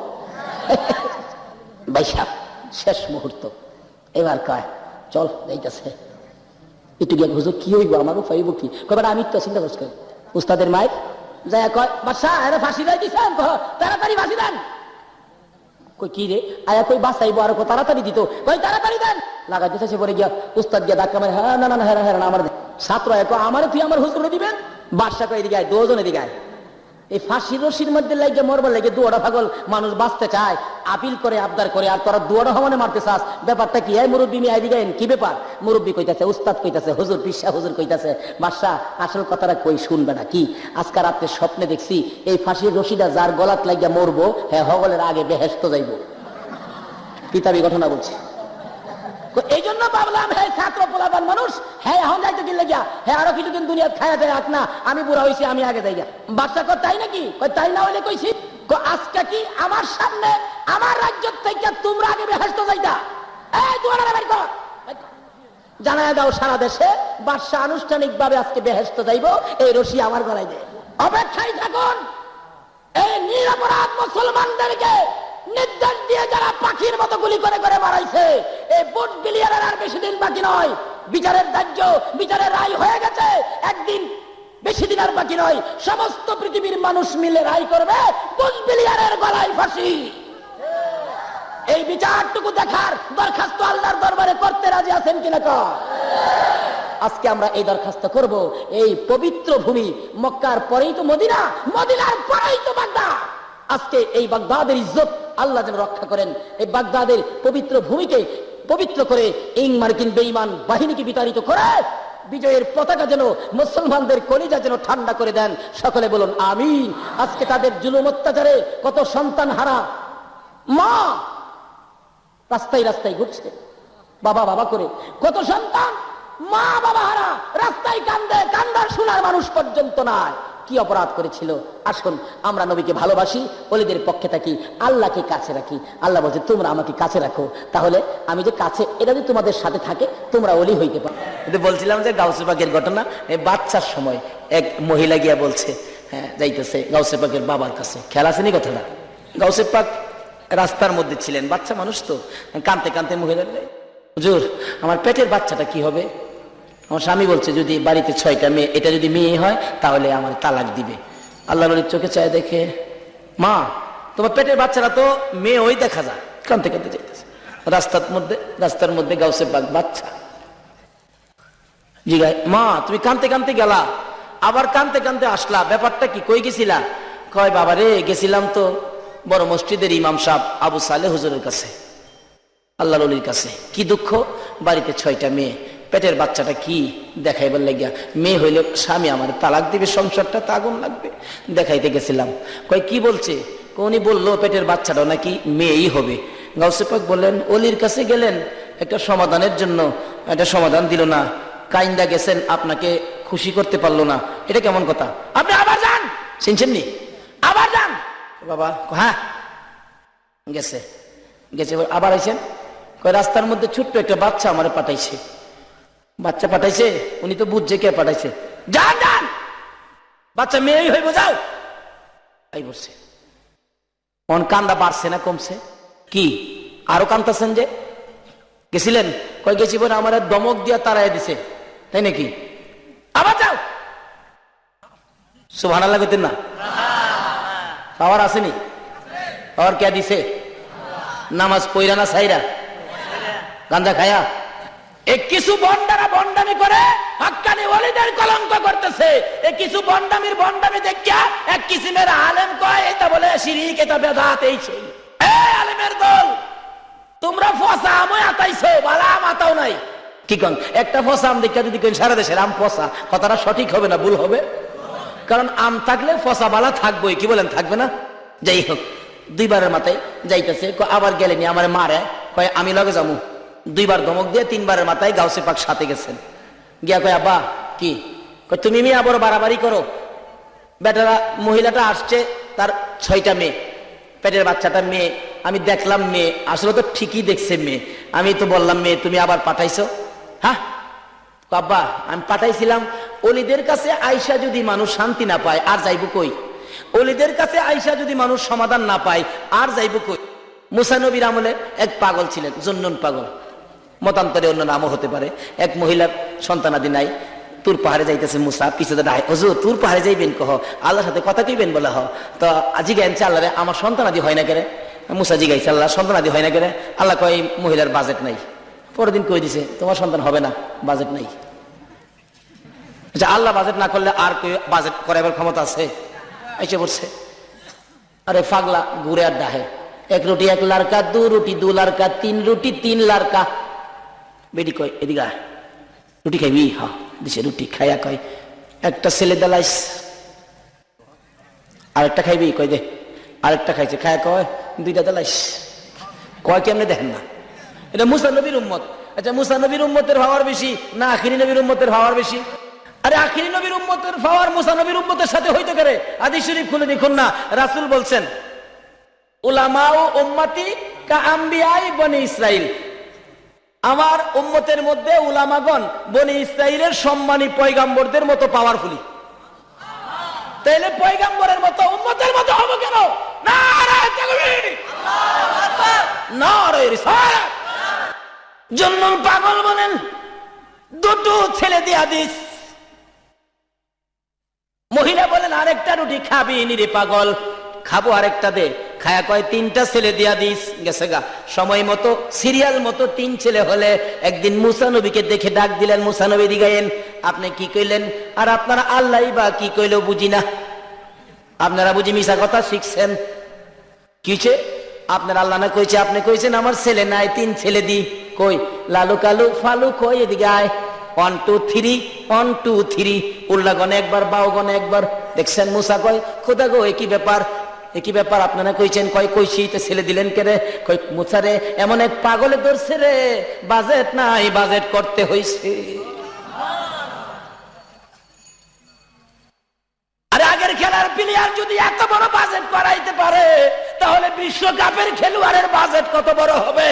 বাইশাখ শেষ মুহূর্ত। এবার কয় চল যাইতেছে, একটু গিয়ে হুজুর কি হইব আমাকে পাইব কি কবার, আমি তো চিন্তা করছি উস্তাদের মায়ের যাই কয় বাদশা এরা ফাঁসি দেয় দিচ্ছেন, তাড়াতাড়ি ফাঁসি দেন। কই কি রে আয়া কই বাঁচাইবো আর তাড়াতাড়ি দিত, কই তাড়াতাড়ি দেন। লাগাইতেছে সে পরে গিয়া উস্তাদ গিয়া ধাক্কা মারে, হ্যাঁ না না হ্যাঁ হ্যাঁ আমার ছাত্র আমার তুই আমার হুজুরে দিবেন। বাদশা কই এদিকে আয়, দুজন এদিকে আয়। এই ফাঁসির রশির মধ্যে লাগে মরবার লাগে দুয়ারা পাগল মানুষ বাঁচতে চায়, আপিল করে আবদার করে, আর তোরা দুয়ারা হওয়ানে মারতে চাস, ব্যাপারটা কি? এই মুরব্বী মিয়া এদিকে কি ব্যাপার? মুরব্বী কইতাছে, উস্তাদ কইতাছে, হুজুর পিসা হুজুর কইতাছে বাদশা আসল কথাটা কই শুনবে না কি? আজকে রাতে স্বপ্নে দেখছি এই ফাঁসির রশিটা যার গলাত লাগিয়া মরবো হ্যাঁ হগলের আগে বেহেশত যাইব। কিতাবি ঘটনা বলছি। এই জন্য ভাবলাম হ্যাঁ ছাত্র পোলাপান মানুষ, হ্যাঁ এখন যাইতে কি লাগিয়া, হ্যাঁ আরো কিছুদিন দুনিয়া খায়া যায় আক না, আমি বুড়া হয়েছি আমি আগে যাই। বাদশা কর তাই নাকি? তাই না হইলে কইছি আজকে কি আমার সামনে আমার রাজ্য থেকে তোমরা আগে বেহেশত যাইতা? এই দুয়ারে বের কর, জানায় দাও সারা দেশে বাদশা আনুষ্ঠানিক ভাবে আজকে বেহেশত যাইব, এই রশি আমার গলায় দে। অপেক্ষায় থাকুন। এই নিরপরাধ মুসলমানদেরকে নির্দেশ দিয়ে যারা পাখির মতো গুলি করে করে মারাইছে, এই বুট বিলিয়ারের আর বেশি দিন বাকি নয়। বিচারের ধার্য, বিচারের রায় হয়ে গেছে, একদিন বেশি দিন আর বাকি নয়। সমস্ত পৃথিবীর মানুষ মিলে রায় করবে বুট বিলিয়ারের গলায় ফাঁসি। এই বিচারটুকু দেখার দরখাস্ত আল্লাহর দরবারে করতে রাজি আছেন কিনা? আজকে আমরা এই দরখাস্ত করব। এই পবিত্র ভূমি, মক্কার পরেই তো মদিনা, মদিনার পরেই তো বাগদাদ। আজকে এই বাগদাদের ইজ্জত আল্লাহ যেন রক্ষা করেন। এই বাগদাদের পবিত্র ভূমিকে পবিত্র করে মার্কিন বেঈমান বাহিনীকে বিতাড়িত করে বিজয়ের পতাকা যেন মুসলমানদের কলিজা যেন ঠান্ডা করে দেন। সকলে বলুন আমিন। আজকে তাদের জুলুম অত্যাচারে কত সন্তান হারা মা রাস্তায় রাস্তায় ঘুরছে, বাবা বাবা করে কত সন্তান মা বাবা হারা রাস্তায় কান্দে, কান্দার শোনার মানুষ পর্যন্ত নাই। কি অপরাধ করেছিল? আসুন আমরা নবীকে ভালোবাসি, ওলিদের পক্ষে থাকি, আল্লাহকে কাছে রাখি। আল্লাহ বলছে তোমরা আমাকে কাছে রাখো, তাহলে আমি যে কাছে, এটা যদি তোমাদের সাথে থাকে তোমরা ওলি হইতে পারো। কিন্তু বলছিলাম যে গাউসে পাকের ঘটনা, এই বাচ্চার সময় এক মহিলা গিয়া বলছে, হ্যাঁ যাইতেছে গাউসে পাকের বাবার কাছে। খেয়াল আসেনি কথাটা? গাউসে পাক রাস্তার মধ্যে ছিলেন, বাচ্চা মানুষ তো, কানতে কানতে মহিলা, হুজুর আমার পেটের বাচ্চাটা কি হবে? আমার স্বামী বলছে যদি বাড়িতে 6টা মেয়ে, এটা যদি মেয়ে হয় তাহলে আমার তালাক দিবে। আল্লাহ নবীর চোখে চায় দেখে, মা তোমার পেটের বাচ্চারা তো মেয়ে ওই দেখা যায়। কানতে কানতে যাইতেছে রাস্তার মধ্যে গাউসে পাক বাচ্চা জিগায়, মা তুমি কানতে কানতে গেলা, আবার কানতে কানতে আসলা, ব্যাপারটা কি? কই গেছিলা? কয় বাবা রে গেছিলাম তো বড় মসজিদের ইমাম সাহেব আবু সালেহ হুজুরের কাছে, আল্লাহ নবীর কাছে। কি দুঃখ, বাড়িতে 6টা মেয়ে, পেটের বাচ্চাটা কি দেখাইবার লাগিয়া, মেয়ে হইলে স্বামী আমার তালাক দিবে, সংসারটা তা আগুন লাগবে, দেখাইতে গেছিলাম। কয় কি বলছে? উনি বললো পেটের বাচ্চাটাও নাকি মেয়েই হবে। গাউসে পাক বললেন অলির কাছে গেলেন একটা সমাধানের জন্য, একটা সমাধান দিল না, কাইন্দা গেছেন, আপনাকে খুশি করতে পারলো না, এটা কেমন কথা? আপনি আবার যান, শুনছেন নি? আবার যান। বাবা হ্যাঁ গেছে, আবার আইছেন। কয় রাস্তার মধ্যে ছোট্ট একটা বাচ্চা আমার পাঠাইছে। বাচ্চা পাঠাইছে, উনি তো বুঝছে কে পাঠাইছে। যান যান, বাচ্চা মেয়েই হইব, যাও। এই বলছে, মন কান্দা বাড়ছে না কমছে? কি আরো কান্দাছেন যে? গেছিলেন? কয় গেছি বলে আমার দমক দিয়া তাড়াই দিছে, তাই নাকি? আবার যাও। সুবহানাল্লাহ কইতেন না? পাওয়ার আসেনি? পাওয়ার কে দিছে? নামাজ পইরা না সাইরা, গাঁজা খায়া কিছু বন্ডারা বন্ডামি করে হক্কানি ওলিদের কলঙ্ক করতেছে। কিছু বন্ডামির বন্ডামি দেখিয়া এক কিসিমের আলেম কয় এটা বলে শিরিক, এটা বেদাত, এই সেই। আলেমের দল তোমরা ফসা আমি আতাইছো, বালা আম আতাও নাই। কি কন? একটা ফসা আম দেখা যদি কেন সারা দেশের আম ফসা, কথাটা সঠিক হবে না ভুল হবে? কারণ আম থাকলে ফসা বালা থাকবোই, কি বলেন থাকবে না? যাই হোক, 2বারের মাথায় যাইতেছে, আবার গেলেনি আমার মারে, কয় আমি লগে যাবো। 2বার ধমক দিয়ে 3বারের মাথায় গাউসে পাক সাথে গেছেন। গিয়া কয় আব্বা কি? কয় তুমি মেয়ে আবার বাড়াবাড়ি করো। বেটারা মহিলাটা আসছে, তার 6টা মেয়ে, পেটের বাচ্চাটা মেয়ে, আমি দেখলাম মেয়ে, আসলে তো ঠিকই দেখছে মেয়ে, আমি তো বললাম মেয়ে, তুমি আবার পাঠাইছো? হ্যাঁ আব্বা আমি পাঠাইছিলাম, অলিদের কাছে আইসা যদি মানুষ শান্তি না পায় আর যাইব কই? অলিদের কাছে আইসা যদি মানুষ সমাধান না পায় আর যাইব কই? মুসা নবীর আমলে এক পাগল ছিলেন, জুন্নুন পাগল, মতান্তরে অন্য নামও হতে পারে। এক মহিলার সন্তানাদি নাই, তুর পাহাড়ে যাইতেছে মুসা, পিছনে ডাই, হুজুর তুর পাহাড়ে যাইবেন কহ, আল্লাহর সাথে কথা কইবেন বলে হ। তো জিগাইছে আল্লাহ, আমার সন্তানাদি হয় না কেরে? মুসা জিগাইছে আল্লাহ, সন্তানাদি হয় না কেরে? আল্লাহ কয় মহিলার বাজেট নাই। পরের দিন কই দিছে তোমার সন্তান হবে না, বাজেট নাই। আল্লাহ বাজেট না করলে আর কেউ বাজেট করাবার ক্ষমতা আছে? এসে পড়ছে। আরে পাগলা ঘুরে আর ডাহে, এক রুটি এক লারকা, দু রুটি দু লারকা, তিন রুটি তিন লারকা। বেটি কয় এদিকে রুটি খাইবি? হ্যাঁ দিছে রুটি। খাইয়া কয় একটা ছেলে দেলাইস, আরেকটা খাইবি? কয় দে। আরেকটা খাইছে, খায়া কয় দুইটা দেলাইস। কয় কেমনে দেখেন না? এটা মুসা নবীর উম্মত। আচ্ছা মুসা নবীর উম্মতের পাওয়ার বেশি না আখিরি নবীর উম্মতের পাওয়ার বেশি? আরে আখিরি নবীর উম্মতের পাওয়ার মুসা নবীর উম্মতের সাথে হইতে পারে? হাদিস শরীফ খুলে দেখুন না, রাসূল বলছেন উলামা ও উম্মতি কা আম্বিয়াই বনি ইসরাইল, আমার উম্মতের মধ্যে উলামাগণ বনি ইসরাইলের সম্মানী পয়গাম্বরদের মতো পাওয়ারফুলি। তাইলে পয়গাম্বরের মতো উম্মতের মতো হবো কেন? নারে তাকবীর, আল্লাহু আকবার, নারে রিসালাত। জন্নুন পাগল বলেন দুটো ছেলে দিয়া দিস। মহিলা বলেন আরেকটা রুটি খাবি নিরে পাগল? খাবো, আরেকটা দে। খায়া কয় তিনটা ছেলে দিয়া দিস। গেছে গা। সময় মতো সিরিয়াল মতো তিন ছেলে হলে একদিন মুসা নবীকে দেখে ডাক দিলেন, মুসা নবী দিগাইন আপনি কি কইলেন আর আপনারা আল্লাহ বা কি কইলো বুঝি না, আপনারা বুঝি মিশা কথা শিখছেন। কিছে আপনার আল্লাহ না কইছে, আপনি কইছেন আমার ছেলে নাই, তিন ছেলে দি। কই লালু কালু ফালু কই এদিকে আয়। 1 2 3 1 2 3 উল্লা গনে একবার, বাউ গনে একবার। দেখছেন মুসা কয় খোদা গো একই ব্যাপার, একই ব্যাপার আপনারা কইছেন। কয় কইছি তো ছেলে দিলেন কেরে? কই মুসা রে এমন এক পাগলে ধরছে রে, বাজেট নাই, বাজেট করতে হইছে। আরে আগের খেলার প্লেয়ার যদি এত বড় বাজেট করাইতে পারে তাহলে বিশ্বকাপের খেলোয়াড়ের বাজেট কত বড় হবে?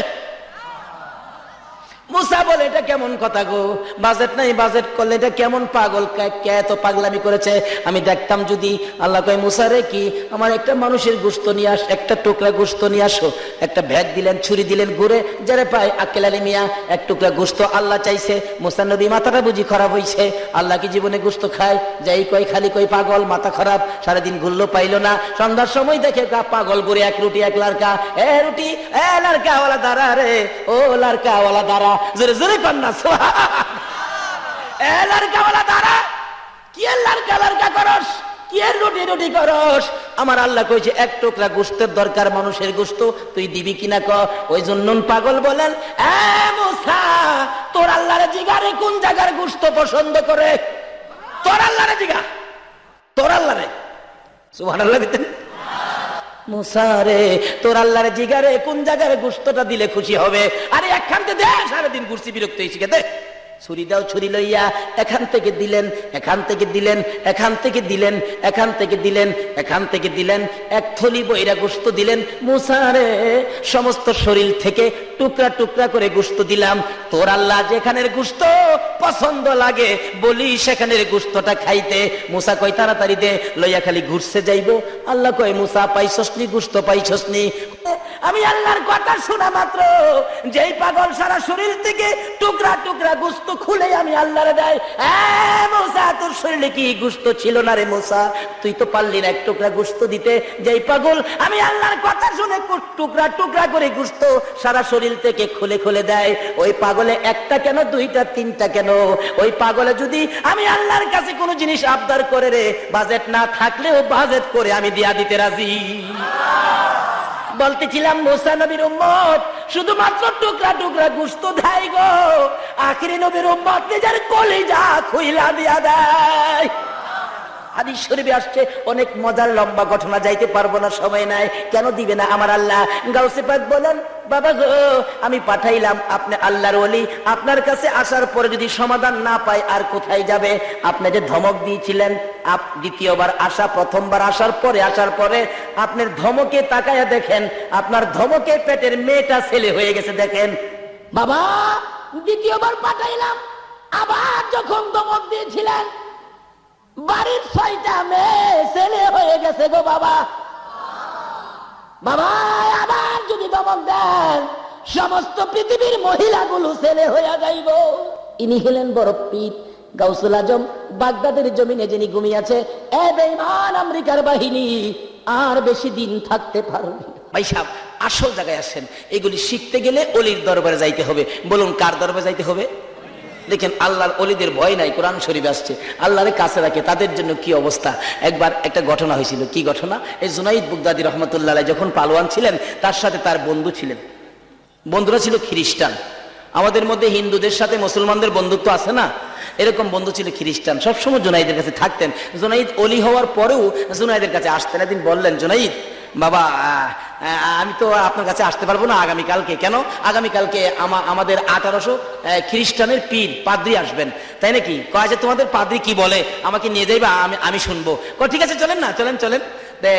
মুসা বলে এটা কেমন কথা গো, বাজেট নাই, বাজেট করলে এটা কেমন? পাগল কে এত পাগলামি করেছে? আমি দেখতাম যদি। আল্লাহ কয় মুসা রে কি আমার একটা মানুষের গোশত নিয়ে আস, একটা টুকরা গোশত নিয়ে আসো। একটা ভ্যাট দিলেন, ছুরি দিলেন, ঘুরে যারে পায় আক্কেল আলী মিয়া এক টুকরা গোশত আল্লাহ চাইছে। মুসা নবী মাথাটা বুঝি খারাপ হইছে, আল্লাহ কি জীবনে গোশত খায়? যাই কয় খালি কই পাগল, মাথা খারাপ, সারাদিন ঘুরলো পাইলো না। সন্ধ্যার সময় দেখে পাগল ঘুরে এক রুটি এক লারকা। এ রুটি এ লারকাওয়ালা দাঁড়া রে, ও লারকাওয়ালা দাঁড়া, জোরে জোরে কন্যা লারকাওয়ালা দাঁড়া। কি লারকা লারকা করস, কি রুটি রুটি করস? আমার আল্লাহ কইছে এক টুকরা গোশতের দরকার, মানুষের গোশত, তুই দিবি কিনা ক? ওই জন্য পাগল বলেন এ মুসা তোর আল্লাহরে জিগারে কোন জায়গার গোশত পছন্দ করে? তোর আল্লাহরে জিগা, তোর আল্লাহরে। সুবহানাল্লাহ দিতেন মুসা রে, তোর আল্লাহরে জিগারে কোন জায়গার গোশতটা দিলে খুশি হবে? আরে একখান থেকে দে, সারাদিন ঘুরছি বিরক্ত হয়েছি, দে ছুরি দাও। ছুরি লইয়া এখান থেকে দিলেন, এখান থেকে দিলেন, এখান থেকে দিলেন, এখান থেকে দিলেন, এখান থেকে দিলেন, এক থলি বইরা গোশত দিলেন। মুসা রে সমস্ত শরীর থেকে টুকরা টুকরা করে গোশত দিলাম। তোর আল্লাহ যেখানের গোশত পছন্দ লাগে বলি সেখানের গোশতটা খাইতে। মুসা কয় তাড়াতাড়ি দে, লইয়া খালি ঘুরছে যাইব। আল্লাহ কয় মুসা পাইছস নি গোশত, পাইছস নি? আমি আল্লাহর কথা শোনা মাত্র যেই পাগল সারা শরীর থেকে টুকরা টুকরা গোশত খুলে আমি আল্লাহরে দেয়। মুসা তোর শরীরে কি গোশত ছিল না রে মুসা? তুই তো পারলি না এক টুকরা গোশত দিতে। যেই পাগল আমি আল্লাহর কথা শুনে টুকরা টুকরা করে গোশত সারা শরীর থেকে খুলে খুলে দেয়, ওই পাগলে একটা কেন, দুইটা, তিনটা কেন? ওই পাগলে যদি আমি আল্লাহর কাছে কোনো জিনিস আবদার করে রে, বাজেট না থাকলেও বাজেট করে আমি দিয়া দিতে রাজি। বলতেছিলাম মুসা নবীর উম্মত শুধুমাত্র টুকরা টুকরা গোশত দেয় গো, আখিরি নবীর উম্মত নিজের কলিজা খুইলা দিয়া দেয়। হাদিস শরীফে আসছে, অনেক মজার লম্বা ঘটনা, যাইতে পারবো না, সময় নাই। কেন দিবে না আমার আল্লাহ? গাউসে পাক বলেন বাবা গো আমি পাঠাইলাম আপনি আল্লাহর ওলি, আপনার কাছে আসার পরে যদি সমাধান না পায় আর কোথায় যাবে? আপনি যে ধমক দিয়েছিলেন দ্বিতীয়বার আসা, প্রথমবার আসার পরে আপনার ধমকে তাকায়া দেখেন, আপনার ধমকে পেটের মেয়েটা ছেলে হয়ে গেছে। দেখেন বাবা দ্বিতীয়বার পাঠাইলাম, আবার যখন ধমক দিয়েছিলেন বাড়ির 6টা মেয়ে ছেলে হয়ে গেছে গো বাবা। বাবা আবার যদি ধমক দেন সমস্ত পৃথিবীর মহিলাগুলো ছেলে হইয়া যাইব। ইনি হলেন বড় পীর গাউসুল আজম, বাগদাদের জমিনে যিনি ঘুমিয়েছে। এ বেঈমান আমেরিকার বাহিনী, আর বেশি দিন থাকতে পারবে। ভাই সাহেব, আসল জায়গায় আসেন। এগুলি শিখতে গেলে অলির দরবারে যাইতে হবে। বলুন কার দরবারে যাইতে হবে? দেখেন আল্লাহর অলিদের ভয় নাই, কোরআন শরীফ আসছে। আল্লাহরে কাছে রাখে, তাদের জন্য কি অবস্থা। একবার একটা ঘটনা হয়েছিল। কি ঘটনা? এই জুনাইদ বুগদাদি রহমতুল্লাহ আলাইহি যখন পালোয়ান ছিলেন, তার সাথে তার বন্ধু ছিলেন। বন্ধুরা ছিল খ্রিস্টান। আমাদের মধ্যে হিন্দুদের সাথে মুসলমানদের বন্ধুত্ব আছে না, এরকম বন্ধু ছিল খ্রিস্টান। সবসময় জুনাইদের কাছে থাকতেন। জুনাইদ অলি হওয়ার পরেও জুনাইদের কাছে আসতেন। একদিন বললেন, জুনাইদ বাবা, আমি তো আপনার কাছে আসতে পারবো না আগামীকালকে। কেন? আগামীকালকে আমাদের 1800 খ্রিস্টানের পীর পাদ্রী আসবেন। তাই নাকি? কয় যে তোমাদের পাদ্রী কি বলে, আমাকে নিয়ে যাইবা, আমি শুনবো। ঠিক আছে, চলেন না, চলেন।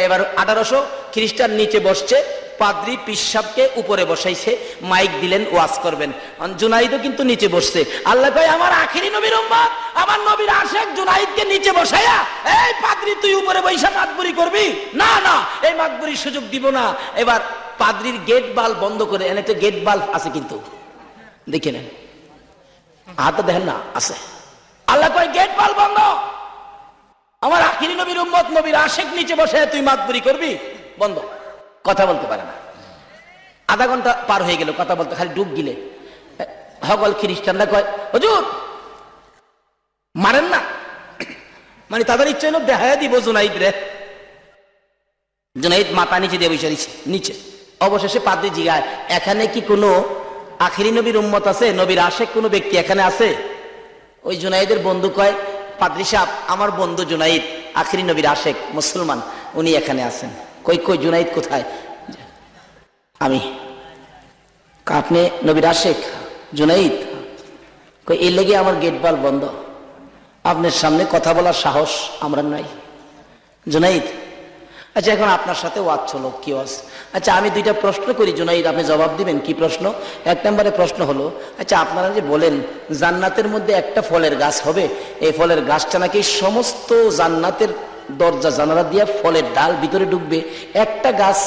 এবার 1800 খ্রিস্টান নিচে বসছে, পাদ্রী পিসাবকে উপরে বসাইছে, মাইক দিলেন, ওয়াজ করবেন। জুনাইদও কিন্তু নিচে বসছে। আল্লাহ কয়, আমার আখেরি নবীর উম্মত, আমার নবীর আশিক জুনাইদকে নিচে বসাইয়া, এই পাদ্রী তুই উপরে বৈশা মাতবুরি করবি না, এই মাতবুরির সুযোগ দিব না। এবার পাদ্রীর গেট বাল্ব বন্ধ করে, এনে একটা গেট বাল্ব আছে কিন্তু, দেখে নেন, হাতে দেখেন না, আছে। আল্লাহ কয়, গেট বাল্ব বন্ধ। আমার আখেরি নবীর উম্মত, নবীর আশিক নিচে বসে তুই মাতবুরি করবি? বন্ধ। কথা বলতে পারে না। আধা ঘন্টা পার হয়ে গেল, কথা বলতে খালি ডুব গিলে। সকল খ্রিস্টানরা কয়, হুজুর মারেন না। মানে তাদের ইচ্ছে হলো দেখা দিব জুনাইদ রে। জুনাইদ মাথা নিচে দিয়ে বসে নিচে। অবশেষে পাদ্রী জিগায়, এখানে কি কোনো আখেরি নবীর উম্মত আছে? নবীর আশিক কোনো ব্যক্তি এখানে আছে? ওই জুনাইদের বন্ধু কয়, পাদ্রী সাহেব, আমার বন্ধু জুনাইদ আখেরি নবীর আশিক, মুসলমান, উনি এখানে আছেন। কই জুনাইদ কোথায়? আমি। আপনি নবীর আশিক জুনাইদ? কই এই লেগে আমার গেট বাল বন্ধ, আপনার সামনে কথা বলার সাহস আমরা নাই। জুনাইদ, আচ্ছা এখন আপনার সাথে ওয়াজ চলো, কি ওয়াজ? আচ্ছা আমি 2টা প্রশ্ন করি জুনাইদ, আপনি জবাব দিবেন। কি প্রশ্ন? 1 নম্বরে প্রশ্ন হলো, আচ্ছা আপনারা যে বলেন জান্নাতের মধ্যে একটা ফলের গাছ হবে, এই ফলের গাছটা নাকি সমস্ত জান্নাতের দরজা জানালা দিয়ে ফলের ডাল ভিতরে ঢুকবে। একটা গাছ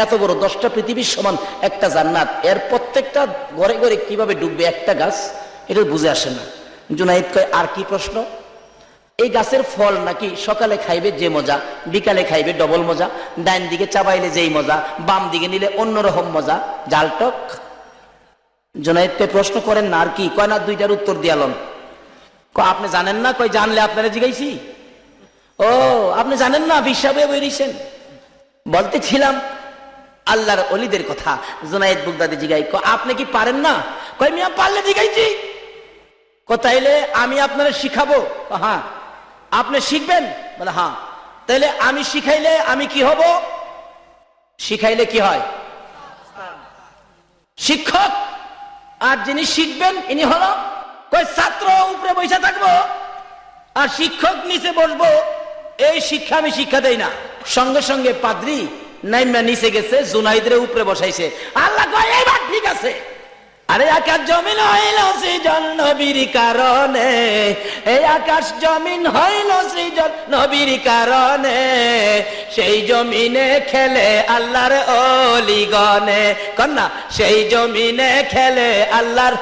এত বড়, 10টা পৃথিবীর সমান একটা জান্নাত, এর প্রত্যেকটা ঘরে ঘরে কিভাবে ঢুকবে একটা গাছ? এটা বুঝে আসে না। জুনাইদ কয়, আর কি প্রশ্ন? এই গাছের ফল নাকি সকালে খাইবে যে মজা, বিকালে খাইবে ডবল মজা, ডাইন দিকে চাবাইলে যেই মজা, বাম দিকে নিলে অন্যরকম মজা, জালটক। জুনাইদ কয়, প্রশ্ন করেন না, আর কি? কয় না, 2টার উত্তর দিয়ালন। আপনি জানেন না? কয় জানলে আপনারা জিগাইছি। ও আপনি জানেন না, বিশ্বাবে বেরিয়েছেন। বলতেছিলাম আল্লাহর অলিদের কথা। জুনাইদ বুগদাদি জিগাই, আপনি কি পারেন না? কয় মিয়া পারলে জিগাইছি। তাইলে আমি আপনারা শিখাবো। হ্যাঁ। আপনি শিখবেন? বলে হ্যাঁ। তাইলে আমি শিখাইলে আমি কি হব? শিখাইলে কি হয়? শিক্ষক। আর যিনি শিখবেন ইনি হলো কয় ছাত্র উপরে বসে থাকবো আর শিক্ষক নিচে বসবো। এই শিক্ষা আমি শিক্ষা দেই না। সঙ্গে সঙ্গে পাদ্রী নাইমা নিচে গেছে, জুনাইদের উপরে বসাইছে। আল্লাহ কয় এইবার ঠিক আছে। আরে আকাশ জমিন হইল সৃজন নবীর কারণে, এই আকাশ জমিন হইল সৃজন নবীর কারণে, সেই জমিনে খেলে আল্লাহর অলিগণে। কন্যা সেই জমিনে খেলে আল্লাহর।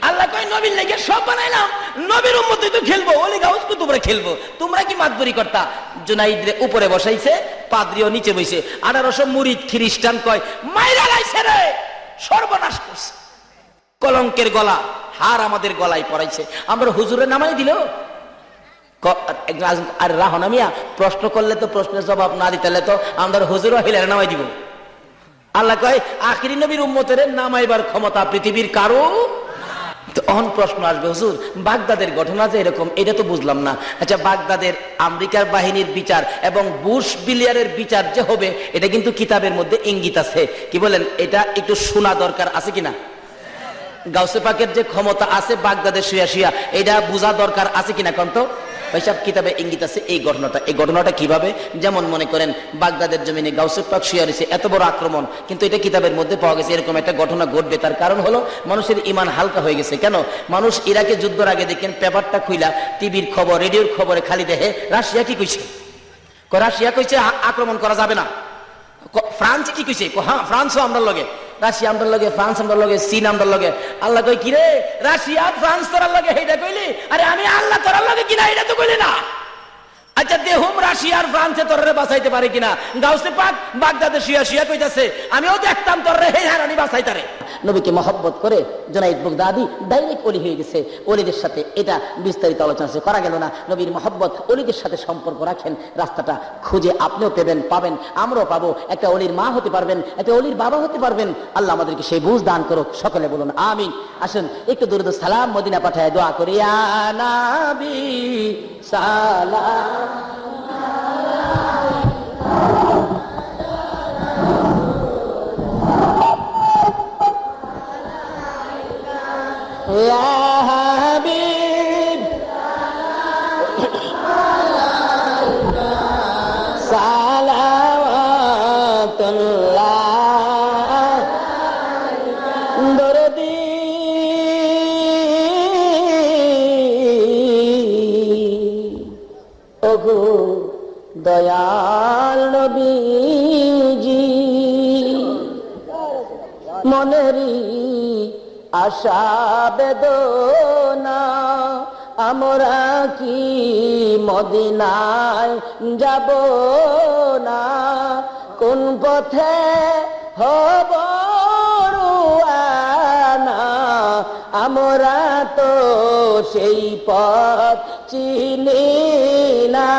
আল্লাহ কয় নবীর লেগে সব বানাইলাম, নবীর উম্মতি তো খেলবো, ওলি গাউস তো তোমরা খেলবো, তোমরা কি মাতবরি কর্তা? জুনাইদ উপরে বসাইছে, পাদ্রীও নিচে বসে। 1800 মুরিদ খ্রিস্টান কয় মাইরা লাইছে রে, সর্বনাশ করছে। কলঙ্কের গলা হার আমাদের গলায় পড়াইছে। আমরা হুজুরে নামাই দিল। আর রাহনা মিয়া প্রশ্ন করলে তো প্রশ্নের জবাব না দিতে তো আমাদের হুজুরও হিলারে নামাই দিব। আল্লাহ কয় আখিরি নবীর উম্মতের নামাইবার ক্ষমতা পৃথিবীর কারো। তখন প্রশ্ন আসবে, হুজুর বাগদাদের ঘটনা যে এরকম, এটা তো বুঝলাম না। আচ্ছা বাগদাদের আমেরিকার বাহিনীর বিচার এবং বুশ বিলিয়ারের বিচার যে হবে, এটা কিন্তু কিতাবের মধ্যে ইঙ্গিত আছে। কি বলেন? এটা একটু শোনা দরকার আছে কিনা? গাউসে পাকের যে ক্ষমতা আছে বাগদাদের শুয়া শুয়া, এটা বোঝা দরকার আছে কিনা? কন্ত ভাইসাব কিতাবে ইঙ্গিত আছে এই ঘটনাটা কিভাবে, যেমন মনে করেন বাগদাদের জমিনে গাউসে পাক শুয়ে রয়েছে, এত বড় আক্রমণ, কিন্তু এটা কিতাবের মধ্যে পাওয়া গেছে এরকম একটা ঘটনা ঘটবে। তার কারণ হলো মানুষের ইমান হালকা হয়ে গেছে। কেন? মানুষ ইরাকে যুদ্ধের আগে দেখেন পেপারটা খুইলা টিভির খবর রেডিওর খবরে খালি দেখে রাশিয়া কি কইছে, রাশিয়া কইছে আক্রমণ করা যাবে না। ফ্রান্স কি কইছে, হ্যাঁ ফ্রান্সও আমরা লগে, রাশিয়া আমরা লগে, ফ্রান্স আমরা লগে, চীন আমরা লগে। আল্লাহ কই কিরে রাশিয়া ফ্রান্স তোরার লগে এটা কইলি, আরে আমি আল্লাহ তোরার লগে কিনা এটা তো কইলি না। আচ্ছা দেহুম রাশিয়া আর ফ্রান্সে তোরে বাঁচাইতে পারে কিনা। গাউসে পাক বাগদাদে শুয়া কইতাছে আমিও দেখতাম তোরে হে হারানি বাঁচাইতারে। নবীকে মহব্বত করে জুনাইদ বাগদাদি ডাইরেক্ট ওলি হয়ে গেছে। ওলিদের সাথে এটা বিস্তারিত আলোচনা করা গেল না। নবীর মহব্বত ওলিদের সাথে সম্পর্ক রাখেন, রাস্তাটা খুঁজে আপনিও পাবেন, আমরাও পাবো। একটা ওলির মা হতে পারবেন, একটা ওলির বাবা হতে পারবেন। আল্লাহ আমাদেরকে সেই বুঝ দান করুক, সকলে বলুন আমিন। আসুন একটু দুরূদ সালাম মদিনা পাঠায় দোয়া করি। ইয়া নবী সালাম ইয়া হাবিব সালাওয়াতুল্লাহ দরদি ওগো দয়াল নবীজি মনেরি আশা বেদনা আমরা কি মদিনায় যাব না, কোন পথে হব রওনা আমরা তো সেই পথ চিনি না।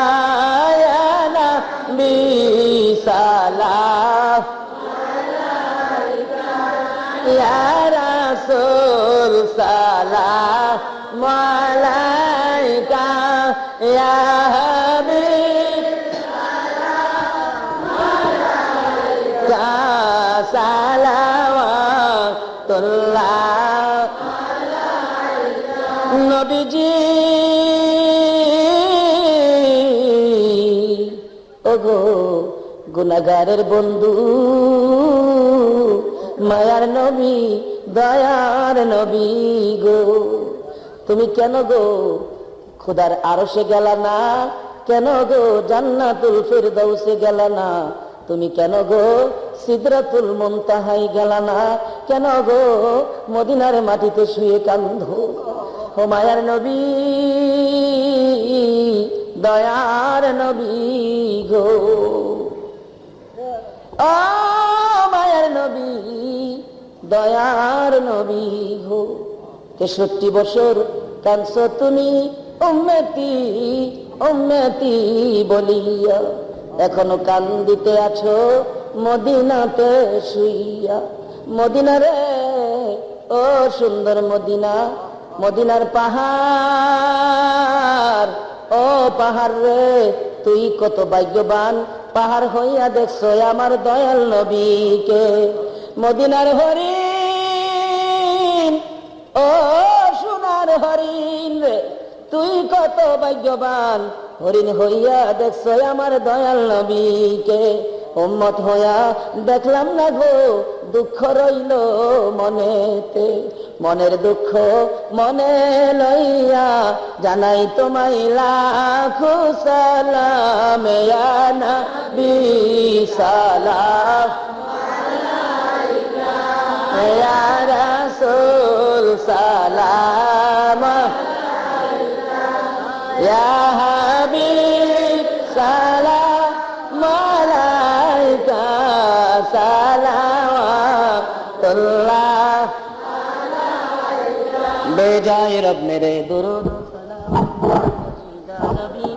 বিসালাম ইয়া রাসূল সালাম আলাইকা ইয়া হাবিব সালাম সালাওয়াতুল্লাহ নবীজি ওগো গুনাহগারের বন্ধু মায়ার নবী দয়ার নবী গো, তুমি কেন গো খোদার আরশে গেলা না, কেন গো জান্নাতুল ফিরদাউসে গেলা না, তুমি কেন গো সিদরাতুল মুনতাহায় গেলা না, কেন গো মদিনার মাটিতে শুয়ে কাঁদো। ও মায়ার নবী দয়ার নবী গো, ও মায়ার নবী দয়ার নবী গো, 63 বছর কাঁদছো তুমি উম্মতি উম্মতি বলিয়া, এখনো কান্দিতে আছো মদিনাতে শুইয়া। মদিনা রে ও সুন্দর মদিনা, মদিনার পাহাড় ও পাহাড় রে তুই কত ভাগ্যবান, পাহাড় হইয়া দেখছো আমার দয়াল নবীকে। মদিনার হরিণ ও সোনার হরিণ রে তুই কত ভাগ্যবান, হরিণ হইয়া দেখছো আমার দয়াল নবীকে। উম্মত হইয়া দেখলাম না গো দুঃখ রইল মনেতে, মনের দুঃখ মনে লইয়া জানাই তোমায় লাখো সালাম ইয়া নবী সালাম ইয়া রাসূল সালাম ইয়া হাবিব সালাম আলাইকা সালাওয়াতুল্লাহ बेजाए रब मेरे दुरूद नबी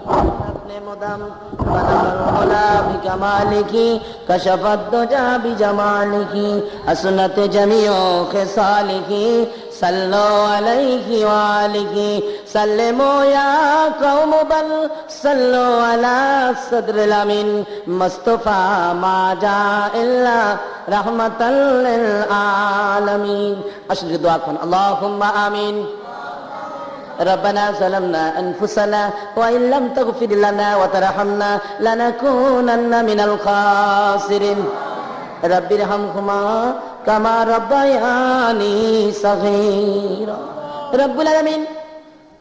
अपने मुदम बलगुला बिकमालिकी कशफत दुजा बिजमालिकी असनत जमियो खिसालिकी सल्लो अलैहि वालिकी सल्लिमो या कौम बल सल्लो अला सद्रिल अमीन मुस्तफा मा जा इल्ला रहमतल लिल आलमीन। अशर दुआ कौन अल्लाहुम्मा आमीन ربنا ظلمنا أنفسنا وإن لم تغفر لنا وترحمنا لنكونن من الخاسرين رب ارحمهما كما ربياني صغيرا রব্বুল আলামিন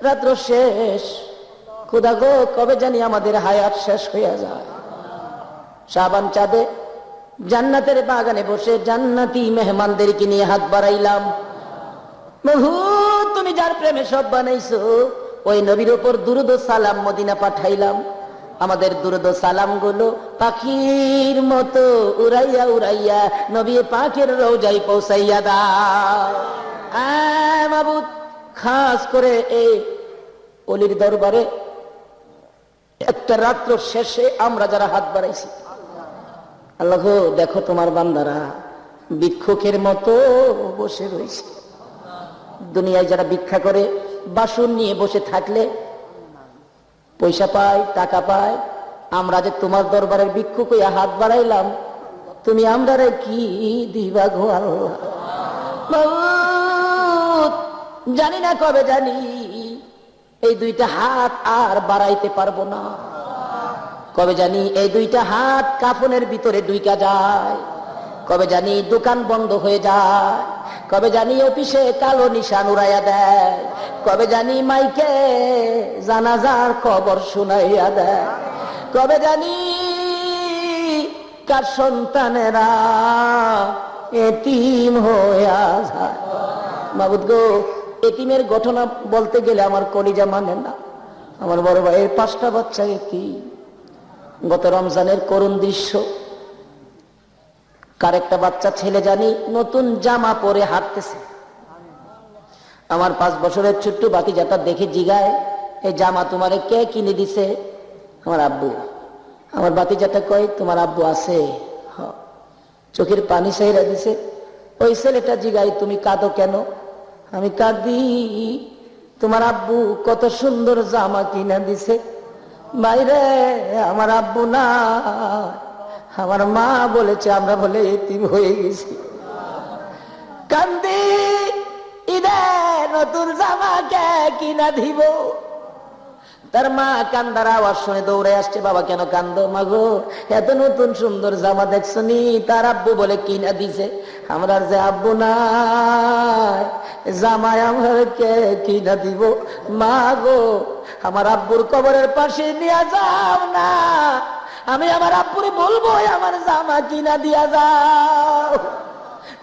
রাত্র শেষ খোদা গো কবে জানি আমাদের হায়াত শেষ হয়ে যায় শাবান চাঁদে জান্নাতের বাগানে বসে জান্নাতি মেহমানদেরকে নিয়ে হাত বাড়াইলাম প্রভু তুমি যার প্রেমে সব বানাইছো ওই নবীর উপর দুরূদ ও সালাম মদিনা পাঠাইলাম আমাদের দুরূদ ও সালাম গুলো পাখির মতো উড়াইয়া উড়াইয়া নবী পাকের রওজায় পৌঁছাইয়া দাও মাবুদ খাস করে এই ওলির দরবারে একটা রাত্র শেষে আমরা যারা হাত বাড়াইছি আল্লাহ দেখো তোমার বান্দারা ভিক্ষুকের মতো বসে রয়েছে দুনিয়ায় যারা ভিক্ষা করে বাসন নিয়ে বসে থাকলে পয়সা পায় টাকা পায় আমরা যে তোমার দরবারের ভিক্ষুক হইয়া হাত বাড়াইলাম তুমি আমরা কি দিবা গো আল্লাহ জানি না কবে জানি এই দুইটা হাত আর বাড়াইতে পারবো না কবে জানি এই দুইটা হাত কাফনের ভিতরে ঢুইকা যায় কবে জানি দোকান বন্ধ হয়ে যায় কবে জানি অফিসে কালো নিশান উড়াইয়া দেয় কবে জানি মাইকে জানাজার খবর শুনাইয়া দেয় কবে জানি কার সন্তানেরা এতিম হইয়া যায় মাবুদ গো এতিমের ঘটনা বলতে গেলে আমার কলিজা মানে না আমার বড় ভাইয়ের 5টা বাচ্চা এতিম গত রমজানের করুণ দৃশ্য কার একটা বাচ্চা ছেলে জানি নতুন জামা পরে হাঁটতেছে আমার 5 বছরের ছোট্ট ভাতিজাটা দেখে জিগায় এই জামা তোমারে কে কিনে দিছে আমার আব্বু আমার ভাতিজাটা কয় তোমার আব্বু আছে চোখের পানি সাইরা দিছে ওই ছেলেটা জিগায় তুমি কাঁদো কেন আমি কাঁদি তোমার আব্বু কত সুন্দর জামা কিনে দিছে বাইরে আমার আব্বু না আমার মা বলেছে আমরা বলে এতিম হয়ে গেছি কান্দি ঈদে নতুন জামা কে কিনা দিব তার মা কান্দার আওয়াজ শুনে দৌড়ে আসছে বাবা কেন কান্দো মাগো এত নতুন সুন্দর জামা দেখছো নি তার আব্বু বলে কিনা দিছে আমরা যে আব্বু নাই জামাই আমরা কে কিনা দিব মা গো আমার আব্বুর কবরের পাশে নিয়ে যাও না আমি আমার আব্বুরে বলবো আমার জামা কিনা দিয়া যাও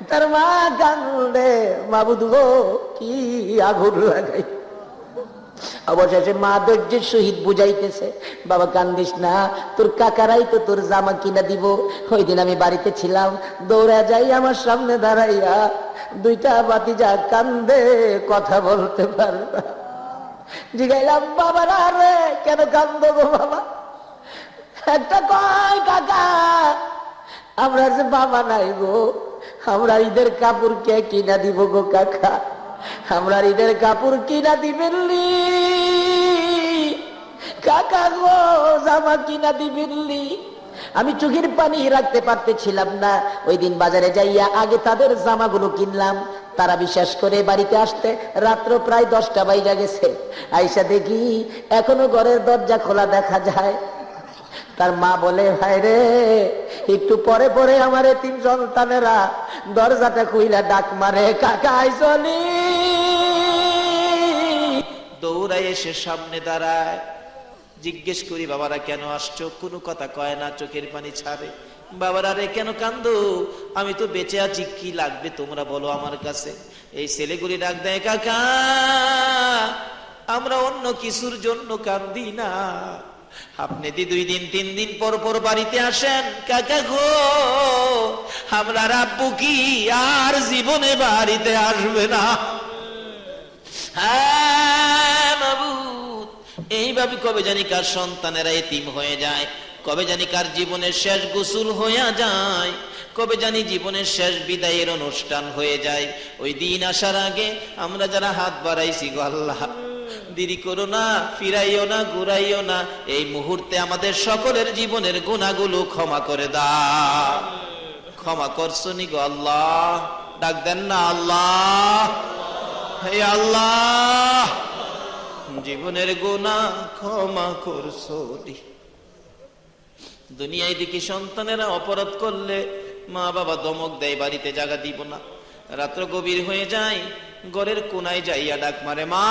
তার মা কান্দে মাবুদ গো কি আগুন লাগাই অবশেষে মা ধৈর্যের সহিত বুঝাইতেছে বাবা কান্দিস না তোর কাকারাই তো তোর জামা কিনা দিব ওই দিন আমি বাড়িতে ছিলাম দৌড়া যাই আমার সামনে দাঁড়াইয়া দুইটা ভাতিজা কান্দে কথা বলতে পারবা জিগাইলাম বাবারা রে কেন কান্দো গো বাবা একটা কয় কাকা আমরা যে বাবা নাই গো আমরা ঈদের কাপড় কে কিনা দিব গো কাকা আমরা ঈদের কাপড় কিনা দিবেনলি কাকা গো জামা কিনা দিবেনলি আমি চোখের পানি রাখতে পারতেছিলাম না ওই দিন বাজারে যাইয়া আগে তাদের জামাগুলো কিনলাম তারা বিশ্বাস করে বাড়িতে আসতে রাত্র প্রায় 10টা বাজে গেছে আইসা দেখি এখনো ঘরের দরজা খোলা দেখা যায় তার মা বলে ভাই রে একটু পরে পরে আমার এতিম সন্তানেরা দরজাটা খুইলা ডাক মারে কাকা আইসনি দৌড়াই এসে সামনে দাঁড়ায় জিজ্ঞেস করি বাবারা কেন আসছো কোনো কথা কয় না চোখের পানি ছাড়ে বাবারা রে কেন কান্দো আমি তো বেঁচে আছি কি লাগবে তোমরা বলো আমার কাছে এই ছেলেগুলি ডাক দেয় কাকা আমরা অন্য কিছুর জন্য কান্দি না আপনি 2 দিন 3 দিন পর পর বাড়িতে আসেন কাকা গো আমরা আব্বু কি আর জীবনে বাড়িতে আসবে না হ্যাঁ মাবুদ এইভাবে কবে জানি কার সন্তানেরা এতিম হয়ে যায় কবে জানি কার জীবনের শেষ গোসল হয়ে যায় কবে জানি জীবনের শেষ বিদায়ের অনুষ্ঠান হয়ে যায় ওই দিন আসার আগে আমরা যারা হাত বাড়াইছি গো আল্লাহ দেরি করো না ফিরাইও না ঘুরাইও না এই মুহূর্তে আমাদের সকলের জীবনের গুনাহগুলো ক্ষমা করে দাও ক্ষমা করছো নি গো আল্লাহ ডাক দেন না আল্লাহ হে আল্লাহ জীবনের গুনাহ ক্ষমা করছো। দুনিয়ায় দেখি সন্তানেরা অপরাধ করলে মা বাবা ধমক দেয়, বাড়িতে জায়গা দিব না। রাত্র গভীর হয়ে যায়, ঘরের কোনায় যাইয়া ডাক মারে, মা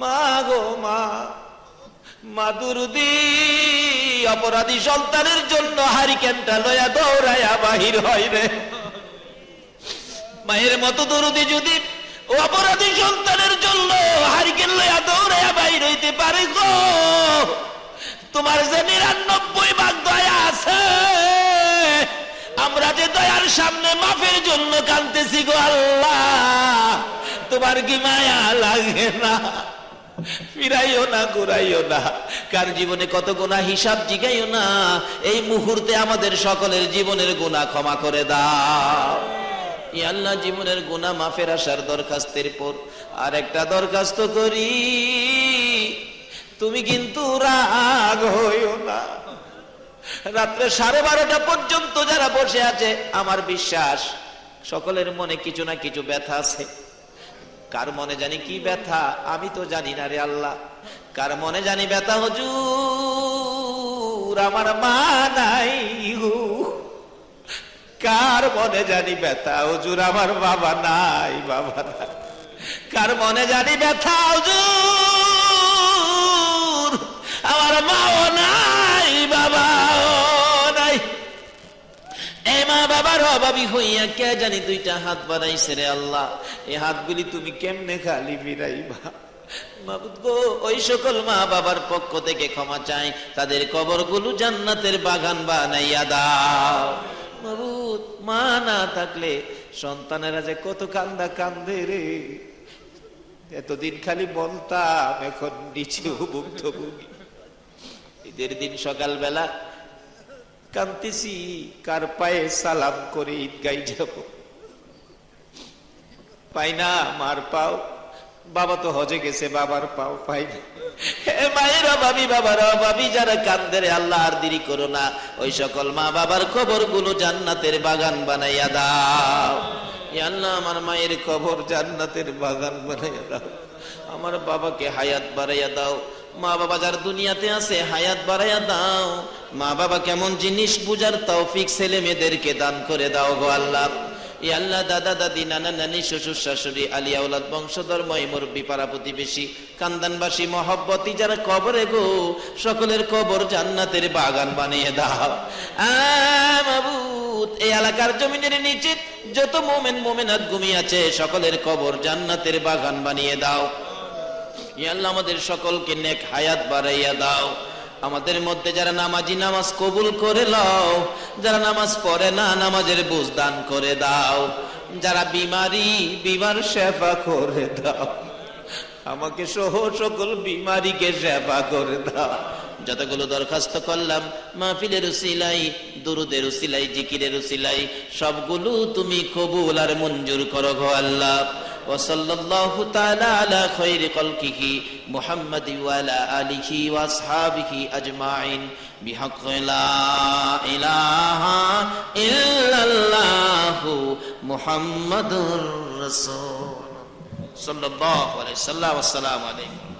মা গো মা। মা দুরুদি অপরাধী সন্তানের জন্য হারিকেনটা লয়া দৌড়াইয়া বাহির হয় রে। মায়ের মতো দুরুদি যদি অপরাধী সন্তানের জন্য হারিকেন লয়া দৌড়াইয়া বাহির হইতে পারে গো, তোমার যে ৯৯ ভাগ দয়া আছে, আমরা যে দয়ার সামনে মাফের জন্য কাঁদতেছি গো আল্লাহ, তোমার কি মায়া লাগে না? ফিরাইও না, ঘুরাইও না। কার জীবনে কত গুনাহ হিসাব জিগাইও না। এই মুহূর্তে আমাদের সকলের জীবনের গুনাহ ক্ষমা করে দাও। ইয়া আল্লাহ, জীবনের গুনাহ মাফের আসার দরখাস্তের পর আর একটা দরখাস্ত করি, তুমি কিন্তু রাগ হইও না। রাত্রে 12:30 পর্যন্ত যারা বসে আছে, আমার বিশ্বাস সকলের মনে কিছু না কিছু ব্যথা আছে। কার মনে জানি কি ব্যথা, আমি তো জানি না রে আল্লাহ। কার মনে জানি ব্যথা, হুজুর আমার মা নাই। কার মনে জানি ব্যথা, হুজুর আমার বাবা নাই, বাবা নাই। কার মনে জানি ব্যথা, হুজুর আমার মাও নাই, বাবাও নাই। এই মা বাবার অভাবী হইয়া কে জানি 2টা হাত বাড়াইছে রে আল্লাহ। এই হাতগুলি তুমি কেমনে খালি ফিরাইবা? মাবুদ গো, ওই সকল মা বাবার পক্ষ থেকে ক্ষমা চাই, তাদের কবরগুলো জান্নাতের বাগান বানাইয়া দাও। মাবুদ, মা না থাকলে সন্তানেরা যে কত কান্দা কান্দে রে। এতদিন খালি বলতাম, এখন নিচে ভুক্তভোগী। ঈদের দিন সকালবেলা কান্তিছি, কার পায়ে সালাম করে ঈদগাই যাব, পাই না মার পাও। বাবা তো হজে গেছে, বাবার পাও পাই না। মায়ের অভাবী, বাবার অভাবী যারা কান্দে রে আল্লাহ, আর দেরি করো না। ওই সকল মা বাবার কবরগুলো জান্নাতের বাগান বানাইয়া দাও। ইয়া আল্লাহ, আমার মায়ের কবর জান্নাতের বাগান বানাইয়া দাও। আমার বাবাকে হায়াত বাড়াইয়া দাও। মা বাবা যার দুনিয়াতে আছে হায়াত বাড়াইয়া দাও। মা বাবা কেমন জিনিস বুঝার তৌফিক ছেলে মেয়েদেরকে দান করে দাও গো আল্লাহ। ইয়া আল্লাহ, দাদা দাদি, নানা নানি, শ্বশুর শাশুড়ি, আলিয়া আওলাদ, বংশধর, মুরব্বী, পাড়া প্রতিবেশী, কান্দানবাসী, মহব্বতী যারা কবরে গো, সকলের কবর জান্নাতের বাগান বানিয়ে দাও। মাবুদ, এই এলাকার জমিনের নিচে যত মোমেন মোমেনাত ঘুমিয়ে আছে, সকলের কবর জান্নাতের বাগান বানিয়ে দাও। ইয়া আল্লাহ, আমাদের সকলকে নেক হায়াত বাড়াইয়া দাও। আমাদের মধ্যে যারা নামাজি, নামাজ কবুল করে লও। যারা নামাজ পড়ে না, নামাজের বুঝ দান করে দাও। যারা বিমারি, বিমার সেবা করে দাও। আমাকে সহ সকল বিমারিকে সেবা করে দাও। যতগুলো দরখাস্ত করলাম মাহফিলের উসিলাই, দুরুদের উসিলাই, জিকিরের উসিলাই, সবগুলো তুমি কবুল আর মঞ্জুর করো গো আল্লাহ। ওয়াসাল্লাল্লাহু তাআলা আলা খায়রি খালকিহি মুহাম্মাদি ওয়া আলা আলিহি ওয়া আসহাবিহি আজমাইন বিহাক্কি লা ইলাহা ইল্লাল্লাহু মুহাম্মাদুর রাসূল সাল্লাল্লাহু আলাইহি ওয়াসাল্লাম। আসসালামু আলাইকুম।